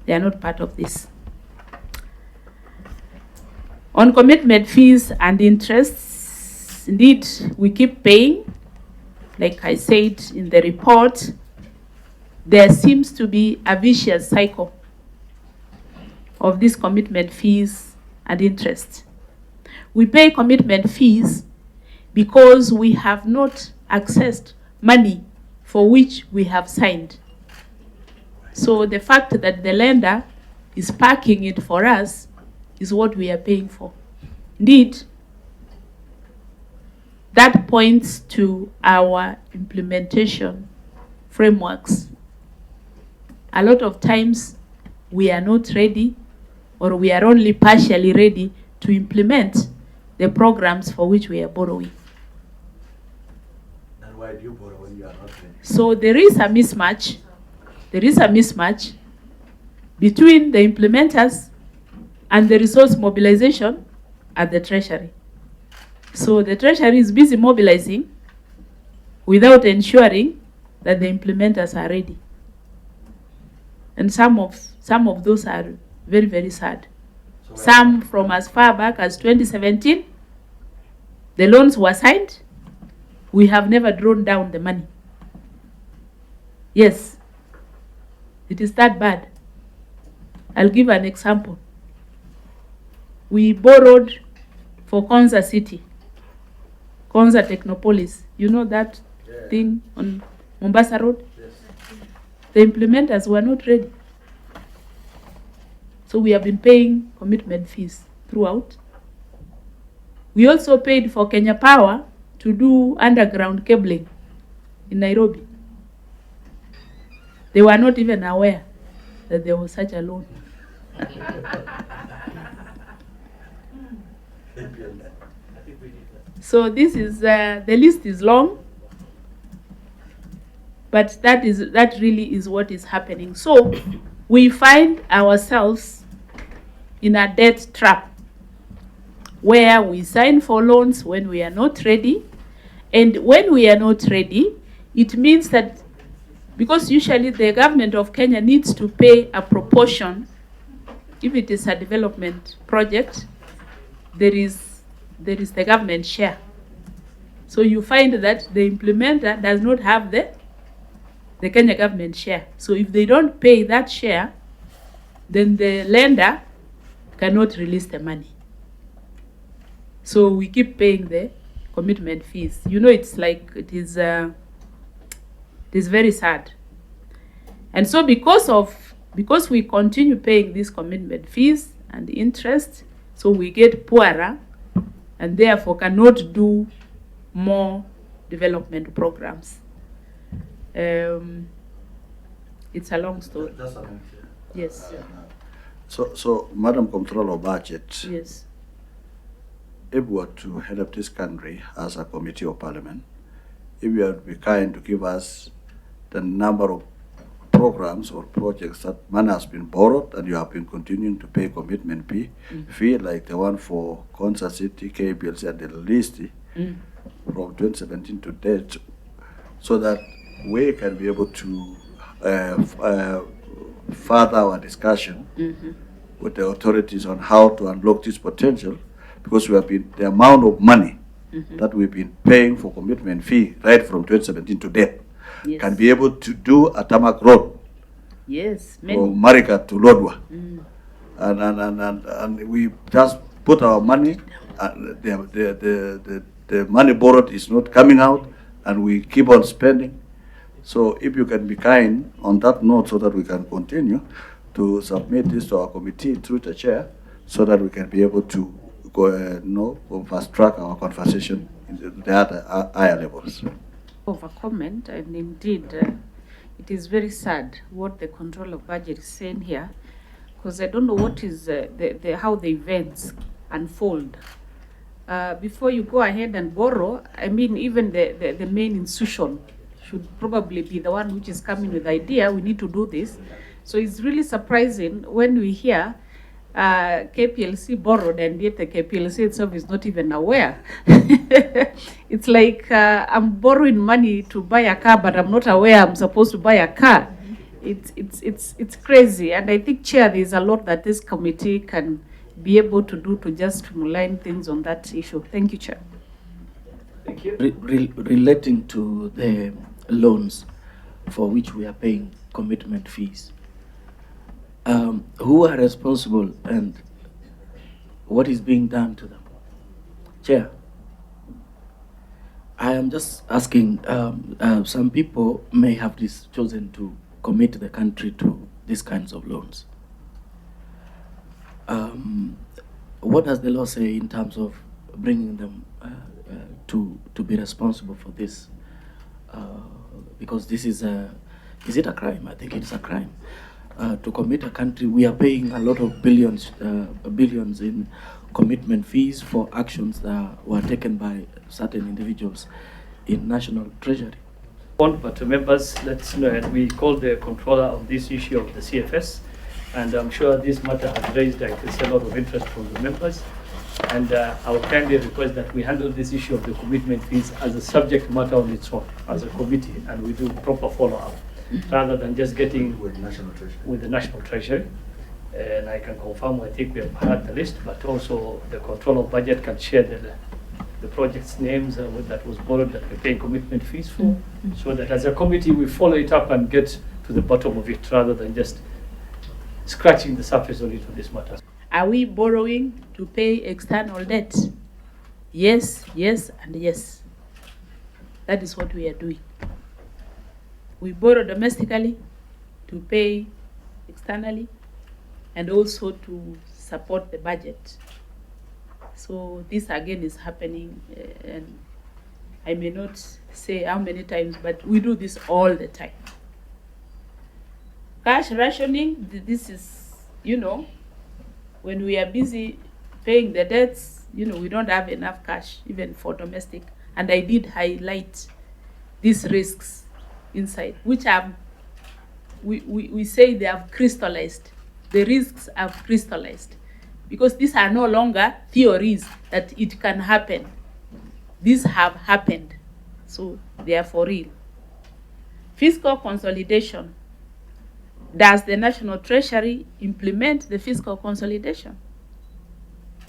They are not part of this. On commitment fees and interests, indeed, we keep paying. Like I said in the report, there seems to be a vicious cycle of these commitment fees and interest. We pay commitment fees because we have not accessed money for which we have signed. So the fact that the lender is parking it for us is what we are paying for. Indeed, that points to our implementation frameworks. A lot of times we are not ready, or we are only partially ready to implement the programs for which we are borrowing. And why do you borrow when you are not ready? So there is a mismatch. There is a mismatch between the implementers and the resource mobilization at the Treasury. So the Treasury is busy mobilizing without ensuring that the implementers are ready. And some of those are very, very sad. So some from as far back as 2017, the loans were signed. We have never drawn down the money. Yes, it is that bad. I'll give an example. We borrowed for Konza City, Konza Technopolis. You know that thing on Mombasa Road? Yes. The implementers were not ready. So we have been paying commitment fees throughout. We also paid for Kenya Power to do underground cabling in Nairobi. They were not even aware that there was such a loan. So this is, the list is long, but that really is what is happening. So we find ourselves in a debt trap where we sign for loans when we are not ready. And when we are not ready, it means that, because usually the government of Kenya needs to pay a proportion, if it is a development project, there is the government share. So you find that the implementer does not have the Kenya government share. So if they don't pay that share, then the lender cannot release the money. So we keep paying the commitment fees. You know, it's like, it is very sad. And so because we continue paying these commitment fees and interest, so we get poorer and therefore cannot do more development programs. It's a long story. Just a minute. Yes. So, Madam Controller of Budget, Yes. if we were to head up this country as a committee of parliament, if you would be kind to give us the number of programs or projects that money has been borrowed and you have been continuing to pay commitment fee like the one for Konza City, KBLC, and the list from 2017 to date, so that we can be able to further our discussion with the authorities on how to unlock this potential, because we have been, the amount of money that we've been paying for commitment fee right from 2017 to date, can be able to do a tarmac road from Margret to Lodwar. And we just put our money, the money borrowed is not coming out, and we keep on spending. So if you can be kind on that note so that we can continue, to submit this to our committee through the chair so that we can be able to go, fast track our conversation in the other higher levels. Of a comment, and indeed, it is very sad what the control of budget is saying here, because I don't know what is how the events unfold. Before you go ahead and borrow, I mean, even the main institution should probably be the one which is coming with the idea, we need to do this. So it's really surprising when we hear KPLC borrowed and yet the KPLC itself is not even aware. It's like I'm borrowing money to buy a car, but I'm not aware I'm supposed to buy a car. It's crazy, and I think, Chair, there's a lot that this committee can be able to do to just streamline things on that issue. Thank you, Chair. Thank you. Relating to the loans for which we are paying commitment fees, who are responsible and what is being done to them? Chair, I am just asking, some people may have chosen to commit the country to these kinds of loans. What does the law say in terms of bringing them to be responsible for this? Because this is it a crime? I think it's a crime. To commit a country, we are paying a lot of billions in commitment fees for actions that were taken by certain individuals in national treasury. But members, let's know, we called the controller on this issue of the CFS, and I'm sure this matter has raised a lot of interest from the members. And I would kindly request that we handle this issue of the commitment fees as a subject matter on its own, as a committee, and we do proper follow-up, rather than just getting with the National Treasury. And I can confirm, I think we have had the list, but also the control of budget can share the project's names that was borrowed that we're paying commitment fees for, so that as a committee we follow it up and get to the bottom of it, rather than just scratching the surface on it for this matter. Are we borrowing to pay external debt? Yes, yes, and yes. That is what we are doing. We borrow domestically to pay externally and also to support the budget. So this again is happening, and I may not say how many times, but we do this all the time. Cash rationing, this is, when we are busy paying the debts, we don't have enough cash even for domestic. And I did highlight these risks inside, which have, we say they have crystallized. The risks have crystallized because these are no longer theories that it can happen. These have happened, so they are for real. Fiscal consolidation. Does the National Treasury implement the fiscal consolidation?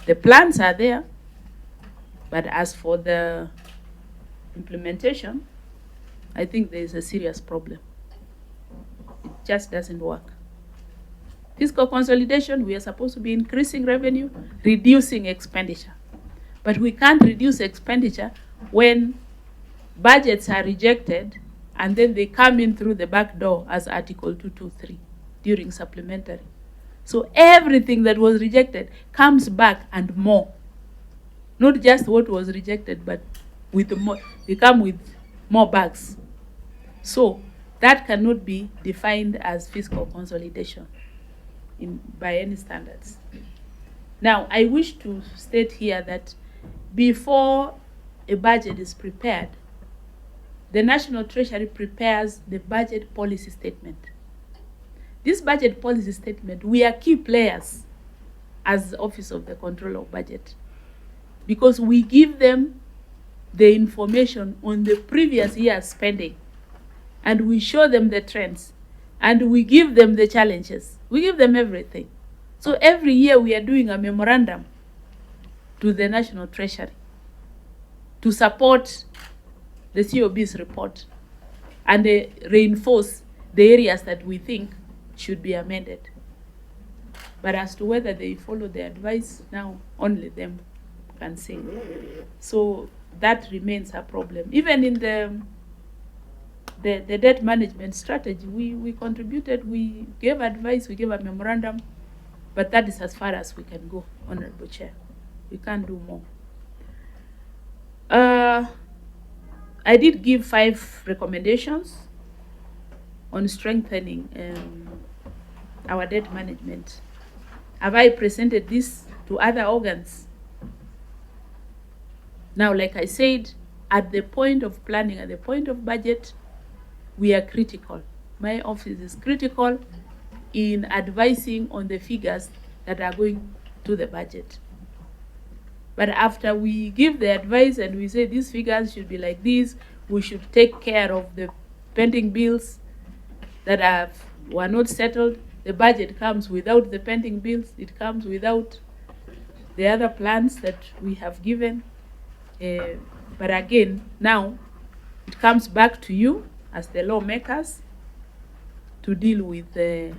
The plans are there, but as for the implementation, I think there is a serious problem. It just doesn't work. Fiscal consolidation, we are supposed to be increasing revenue, reducing expenditure. But we can't reduce expenditure when budgets are rejected and then they come in through the back door as Article 223 during supplementary. So everything that was rejected comes back and more. Not just what was rejected, but with more. They come with more bags. So that cannot be defined as fiscal consolidation by any standards. Now, I wish to state here that before a budget is prepared, the National Treasury prepares the budget policy statement. This budget policy statement, we are key players as the Office of the Controller of Budget because we give them the information on the previous year's spending and we show them the trends and we give them the challenges. We give them everything. So every year we are doing a memorandum to the National Treasury to support the COB's report and reinforce the areas that we think should be amended. But as to whether they follow the advice, now only them can say. So that remains a problem. Even in the the debt management strategy. We contributed, we gave advice, we gave a memorandum, but that is as far as we can go, Honorable Chair. We can't do more. I did give 5 recommendations on strengthening our debt management. Have I presented this to other organs? Now, like I said, at the point of planning, at the point of budget, we are critical. My office is critical in advising on the figures that are going to the budget. But after we give the advice and we say these figures should be like this, we should take care of the pending bills that were not settled. The budget comes without the pending bills. It comes without the other plans that we have given. But again, now it comes back to you as the lawmakers to deal with the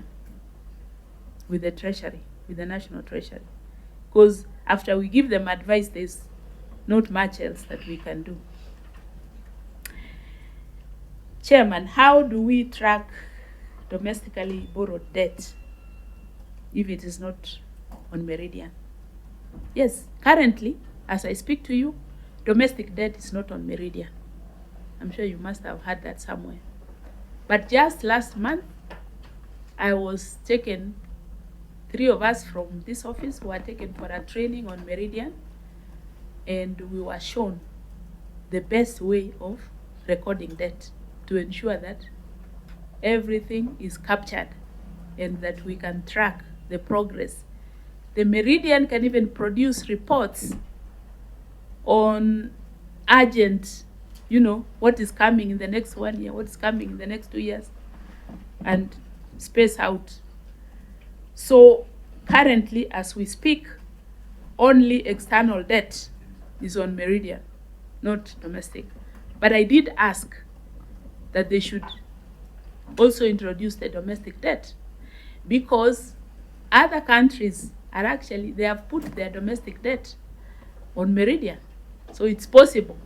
Treasury, with the National Treasury. Because after we give them advice, there's not much else that we can do. Chairman, how do we track domestically borrowed debt if it is not on Meridian? Yes, currently, as I speak to you, domestic debt is not on Meridian. I'm sure you must have heard that somewhere. But just last month, I was taken, 3 of us from this office were taken for a training on Meridian, and we were shown the best way of recording debt to ensure that everything is captured and that we can track the progress. The Meridian can even produce reports on urgent, what is coming in the next 1 year, what is coming in the next 2 years, and space out. So currently, as we speak, only external debt is on Meridian, not domestic. But I did ask that they should also introduce the domestic debt, because other countries are actually, they have put their domestic debt on Meridian. So it's possible.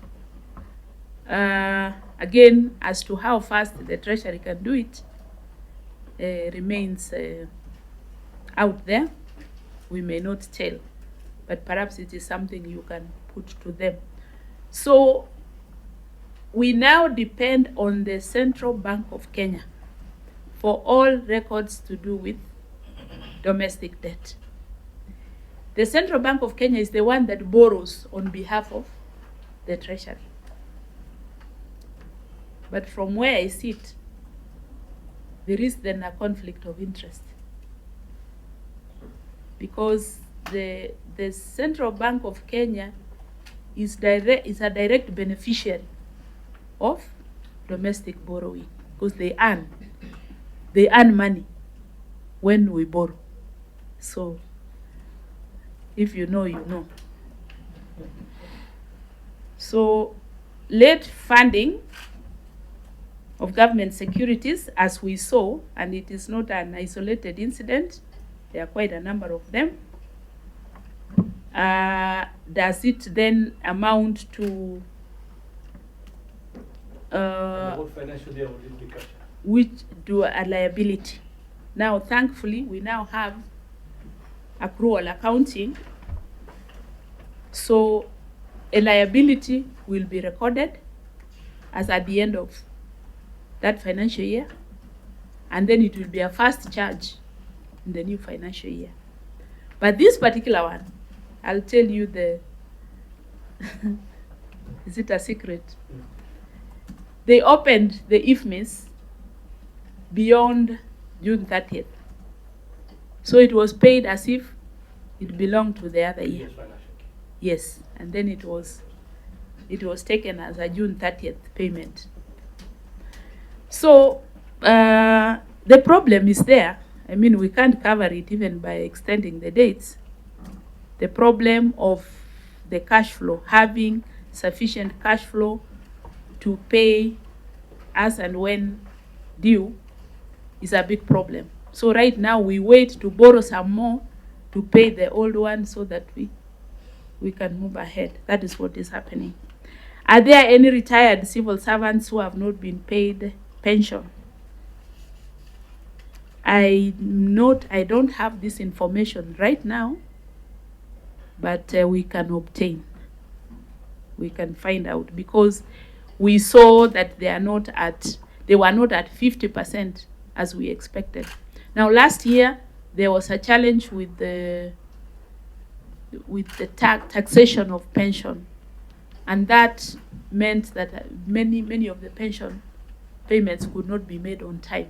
Again, as to how fast the Treasury can do it, remains out there. We may not tell, but perhaps it is something you can put to them. So we now depend on the Central Bank of Kenya for all records to do with domestic debt. The Central Bank of Kenya is the one that borrows on behalf of the Treasury. But from where I sit, there is then a conflict of interest, because the Central Bank of Kenya is a direct beneficiary of domestic borrowing, because they earn money when we borrow. So if you know, you know. So late funding of government securities, as we saw, and it is not an isolated incident, there are quite a number of them. Does it then amount to the whole financial year will be captured? Which do a liability? Now, thankfully, we now have accrual accounting, so a liability will be recorded as at the end of that financial year, and then it will be a first charge in the new financial year. But this particular one, I'll tell you is it a secret? They opened the IFMIS beyond June 30th. So it was paid as if it belonged to the other year. Yes, and then it was taken as a June 30th payment. So the problem is there. I mean, we can't cover it even by extending the dates. The problem of the cash flow, having sufficient cash flow to pay as and when due, is a big problem. So right now we wait to borrow some more to pay the old one so that we can move ahead. That is what is happening. Are there any retired civil servants who have not been paid pension. I don't have this information right now, but we can obtain. We can find out, because we saw that they were not at 50% as we expected. Now, last year there was a challenge with the taxation of pension, and that meant that many of the pension payments could not be made on time.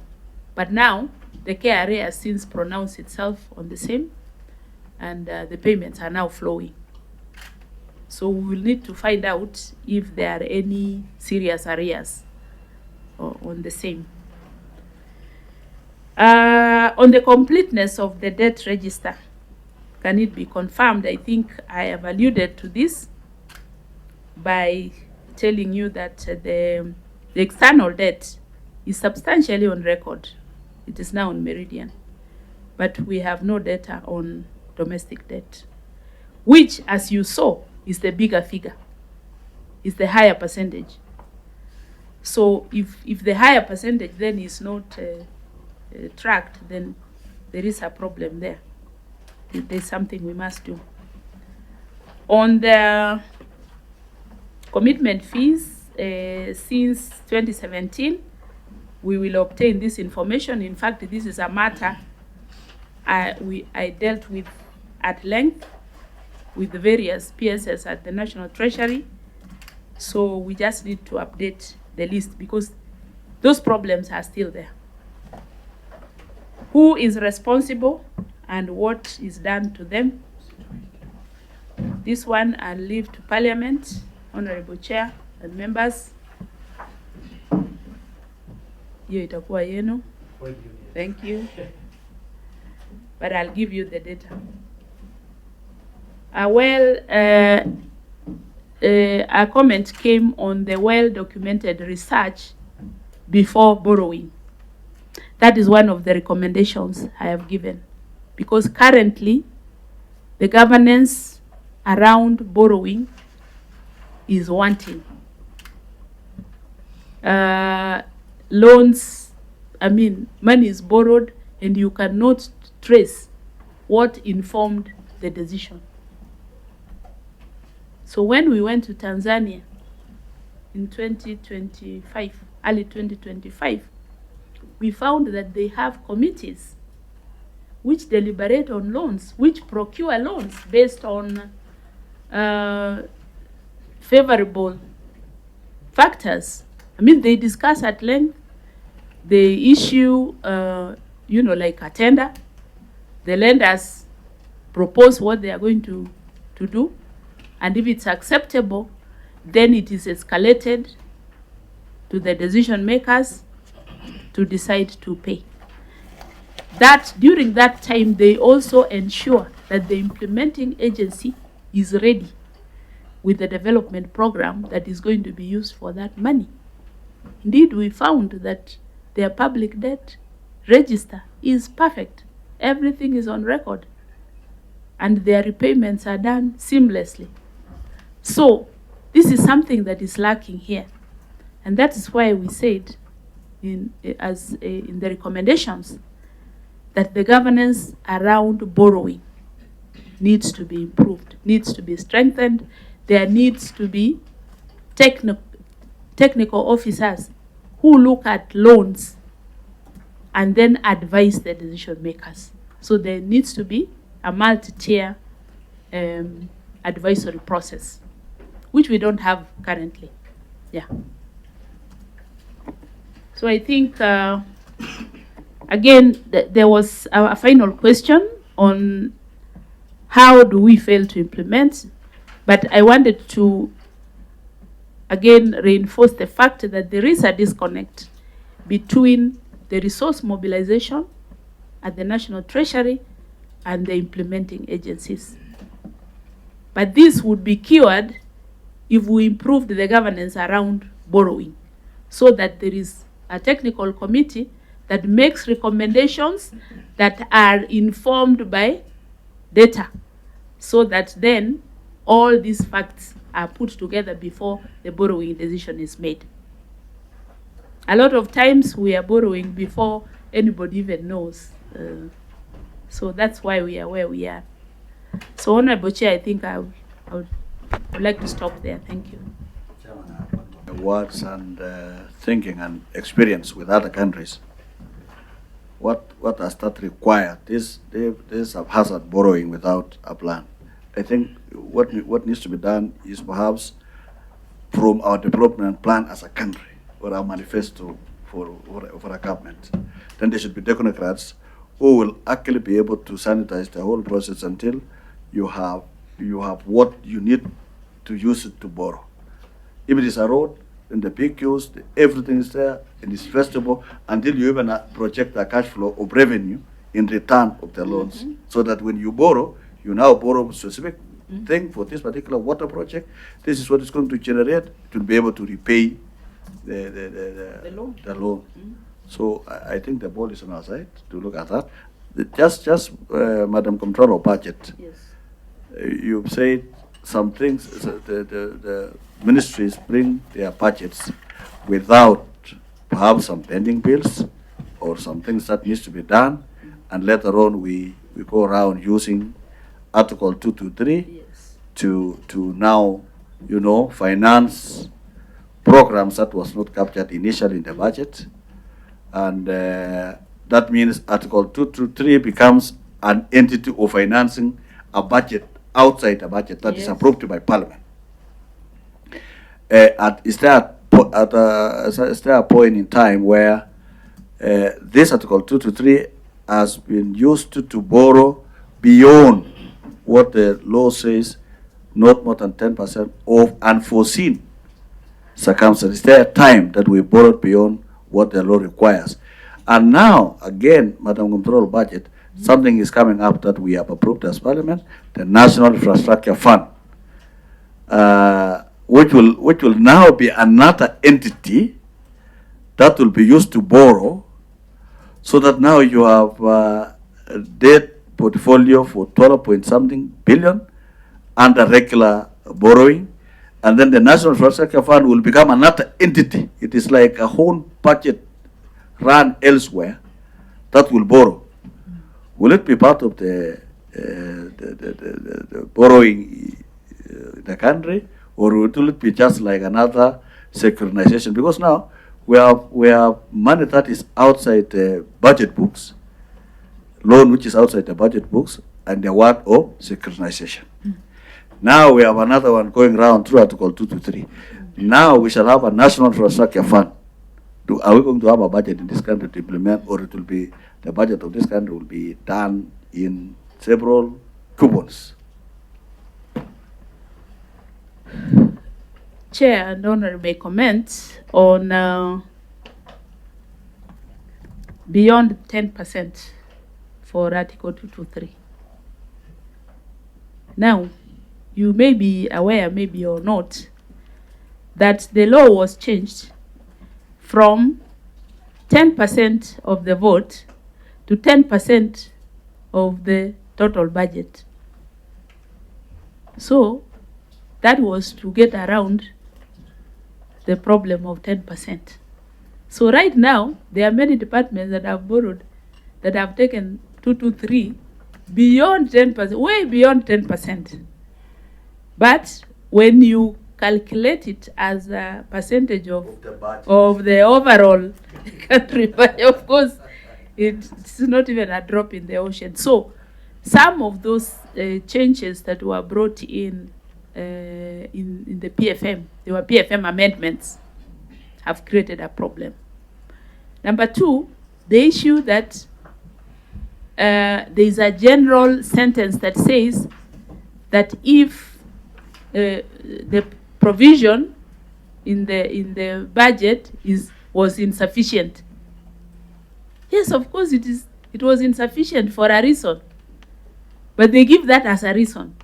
But now the KRA has since pronounced itself on the same, and the payments are now flowing. So we will need to find out if there are any serious arrears on the same. On the completeness of the debt register, can it be confirmed? I think I have alluded to this by telling you that the external debt is substantially on record. It is now on Meridian, but we have no data on domestic debt, which, as you saw, is the bigger figure, is the higher percentage. So if the higher percentage then is not tracked, then there is a problem there. There's something we must do. On the commitment fees, since 2017, we will obtain this information. In fact, this is a matter I dealt with at length with the various PSS at the National Treasury. So we just need to update the list, because those problems are still there. Who is responsible and what is done to them? This one I'll leave to Parliament, Honorable Chair and members. Hiyo itakuwa yenu. Thank you. But I'll give you the data. A comment came on the well-documented research before borrowing. That is one of the recommendations I have given, because currently the governance around borrowing is wanting. Loans, money is borrowed and you cannot trace what informed the decision. So when we went to Tanzania in 2025, early 2025, we found that they have committees which deliberate on loans, which procure loans based on favorable factors. They discuss at length. They issue, like a tender. The lenders propose what they are going to do. And if it's acceptable, then it is escalated to the decision makers to decide to pay. That during that time, they also ensure that the implementing agency is ready with the development program that is going to be used for that money. Indeed, we found that their public debt register is perfect. Everything is on record, and their repayments are done seamlessly. So this is something that is lacking here, and that is why we said in the recommendations that the governance around borrowing needs to be improved, needs to be strengthened. There needs to be technical officers who look at loans and then advise the decision makers. So there needs to be a multi-tier advisory process, which we don't have currently. Yeah. So I think, again, there was a final question on how do we fail to implement, but I wanted to, again, reinforce the fact that there is a disconnect between the resource mobilization at the National Treasury and the implementing agencies. But this would be cured if we improved the governance around borrowing, so that there is a technical committee that makes recommendations that are informed by data, so that then all these facts are put together before the borrowing decision is made. a lot of times we are borrowing before anybody even knows. So that's why we are where we are. So Honorable Chair, I think I would like to stop there. Thank you. Words and thinking and experience with other countries. What does that require? This haphazard borrowing without a plan. I think what needs to be done is perhaps from our development plan as a country or our manifesto for a government. Then there should be technocrats who will actually be able to sanitize the whole process until you have what you need to use it to borrow. If it is a road, then the PQs, everything is there, and it's festival until you even project a cash flow of revenue in return of the loans, so that when you borrow, you now borrow a specific thing for this particular water project. This is what it's going to generate to be able to repay the loan. So I think the ball is on our side to look at that. Just Madam Controller of Budget, Yes. You've said some things, the ministries bring their budgets without perhaps some pending bills or some things that needs to be done, and later on we go around using Article 223 Yes. to now, finance programs that was not captured initially in the budget. And that means Article 223 becomes an entity of financing a budget outside a budget that is approved by Parliament. Is there a point in time where this Article 223 has been used to borrow beyond what the law says, not more than 10% of unforeseen circumstances? Is there a time that we borrowed beyond what the law requires? And now, again, Madam Controller of Budget, something is coming up that we have approved as Parliament, the National Infrastructure Fund, which will now be another entity that will be used to borrow, so that now you have a debt portfolio for 12 point something billion under regular borrowing, and then the National Infrastructure Fund will become another entity. It is like a whole budget run elsewhere that will borrow. Will it be part of the borrowing in the country, or will it be just like another securitization? Because now we have money that is outside the budget books, loan which is outside the budget books, and the word of securitization. Now we have another one going around through Article 223. Now we shall have a National Infrastructure Fund. Are we going to have a budget in this country to implement, or it will be the budget of this country will be done in several coupons? Chair and Honour may comment on beyond 10% for Article 223. Now, you may be aware, maybe or not, that the law was changed from 10% of the vote to 10% of the total budget. So that was to get around the problem of 10%. So right now, there are many departments that have borrowed, that have taken 223 beyond 10%, way beyond 10%. But when you calculate it as a percentage of the overall country budget, of course, it's not even a drop in the ocean. So some of those changes that were brought in the PFM, they were PFM amendments, have created a problem. Number two, the issue that there is a general sentence that says that if the provision in the budget was insufficient. Yes, of course it was insufficient for a reason. But they give that as a reason,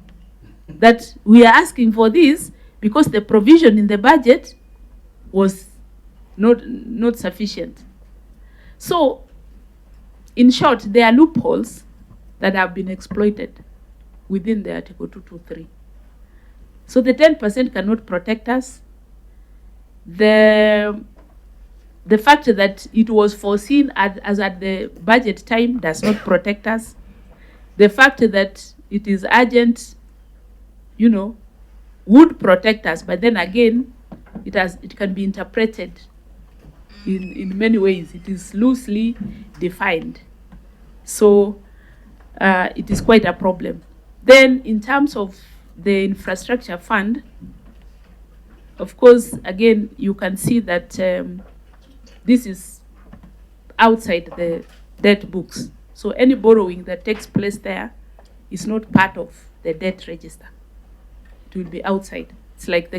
that we are asking for this because the provision in the budget was not sufficient. So, in short, there are loopholes that have been exploited within the Article 223. So the 10% cannot protect us. The the fact that it was foreseen as at the budget time does not protect us. The fact that it is urgent, you know, would protect us, but then again, it can be interpreted in many ways. It is loosely defined. So it is quite a problem. Then in terms of the infrastructure fund, of course, again, you can see that this is outside the debt books. So any borrowing that takes place there is not part of the debt register. It will be outside. It's like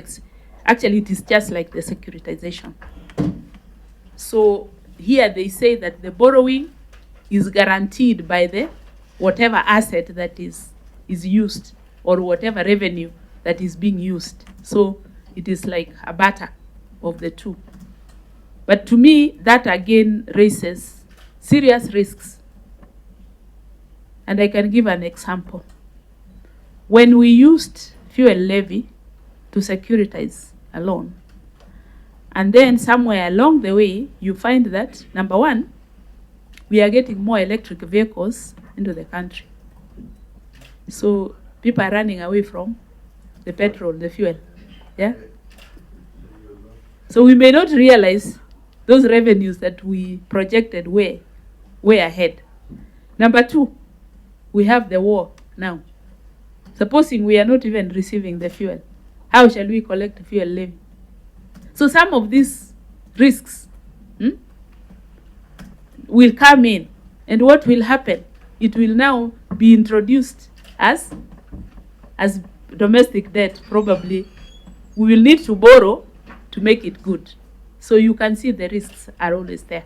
actually it is just like the securitization. So here they say that the borrowing is guaranteed by the whatever asset that is used or whatever revenue that is being used. So it is like a barter of the two. But to me, that again raises serious risks. And I can give an example. When we used fuel levy to securitize a loan, and then somewhere along the way, you find that, number one, we are getting more electric vehicles into the country. So people are running away from the petrol, the fuel. Yeah? So we may not realize those revenues that we projected way ahead. Number two, we have the war now. Supposing we are not even receiving the fuel, how shall we collect fuel levy? So some of these risks will come in, and what will happen? It will now be introduced as domestic debt. Probably we will need to borrow to make it good. So you can see the risks are always there.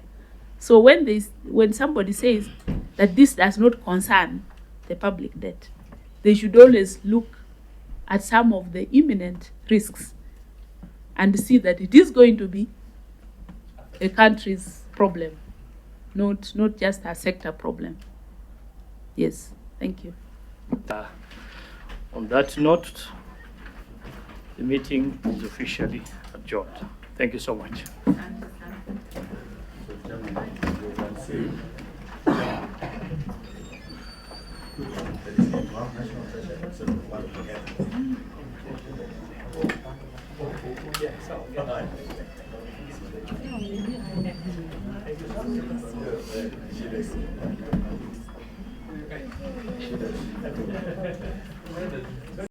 So when somebody says that this does not concern the public debt, they should always look at some of the imminent risks and see that it is going to be a country's problem, not just a sector problem. Yes, thank you. On that note, the meeting is officially adjourned. Thank you so much. She does.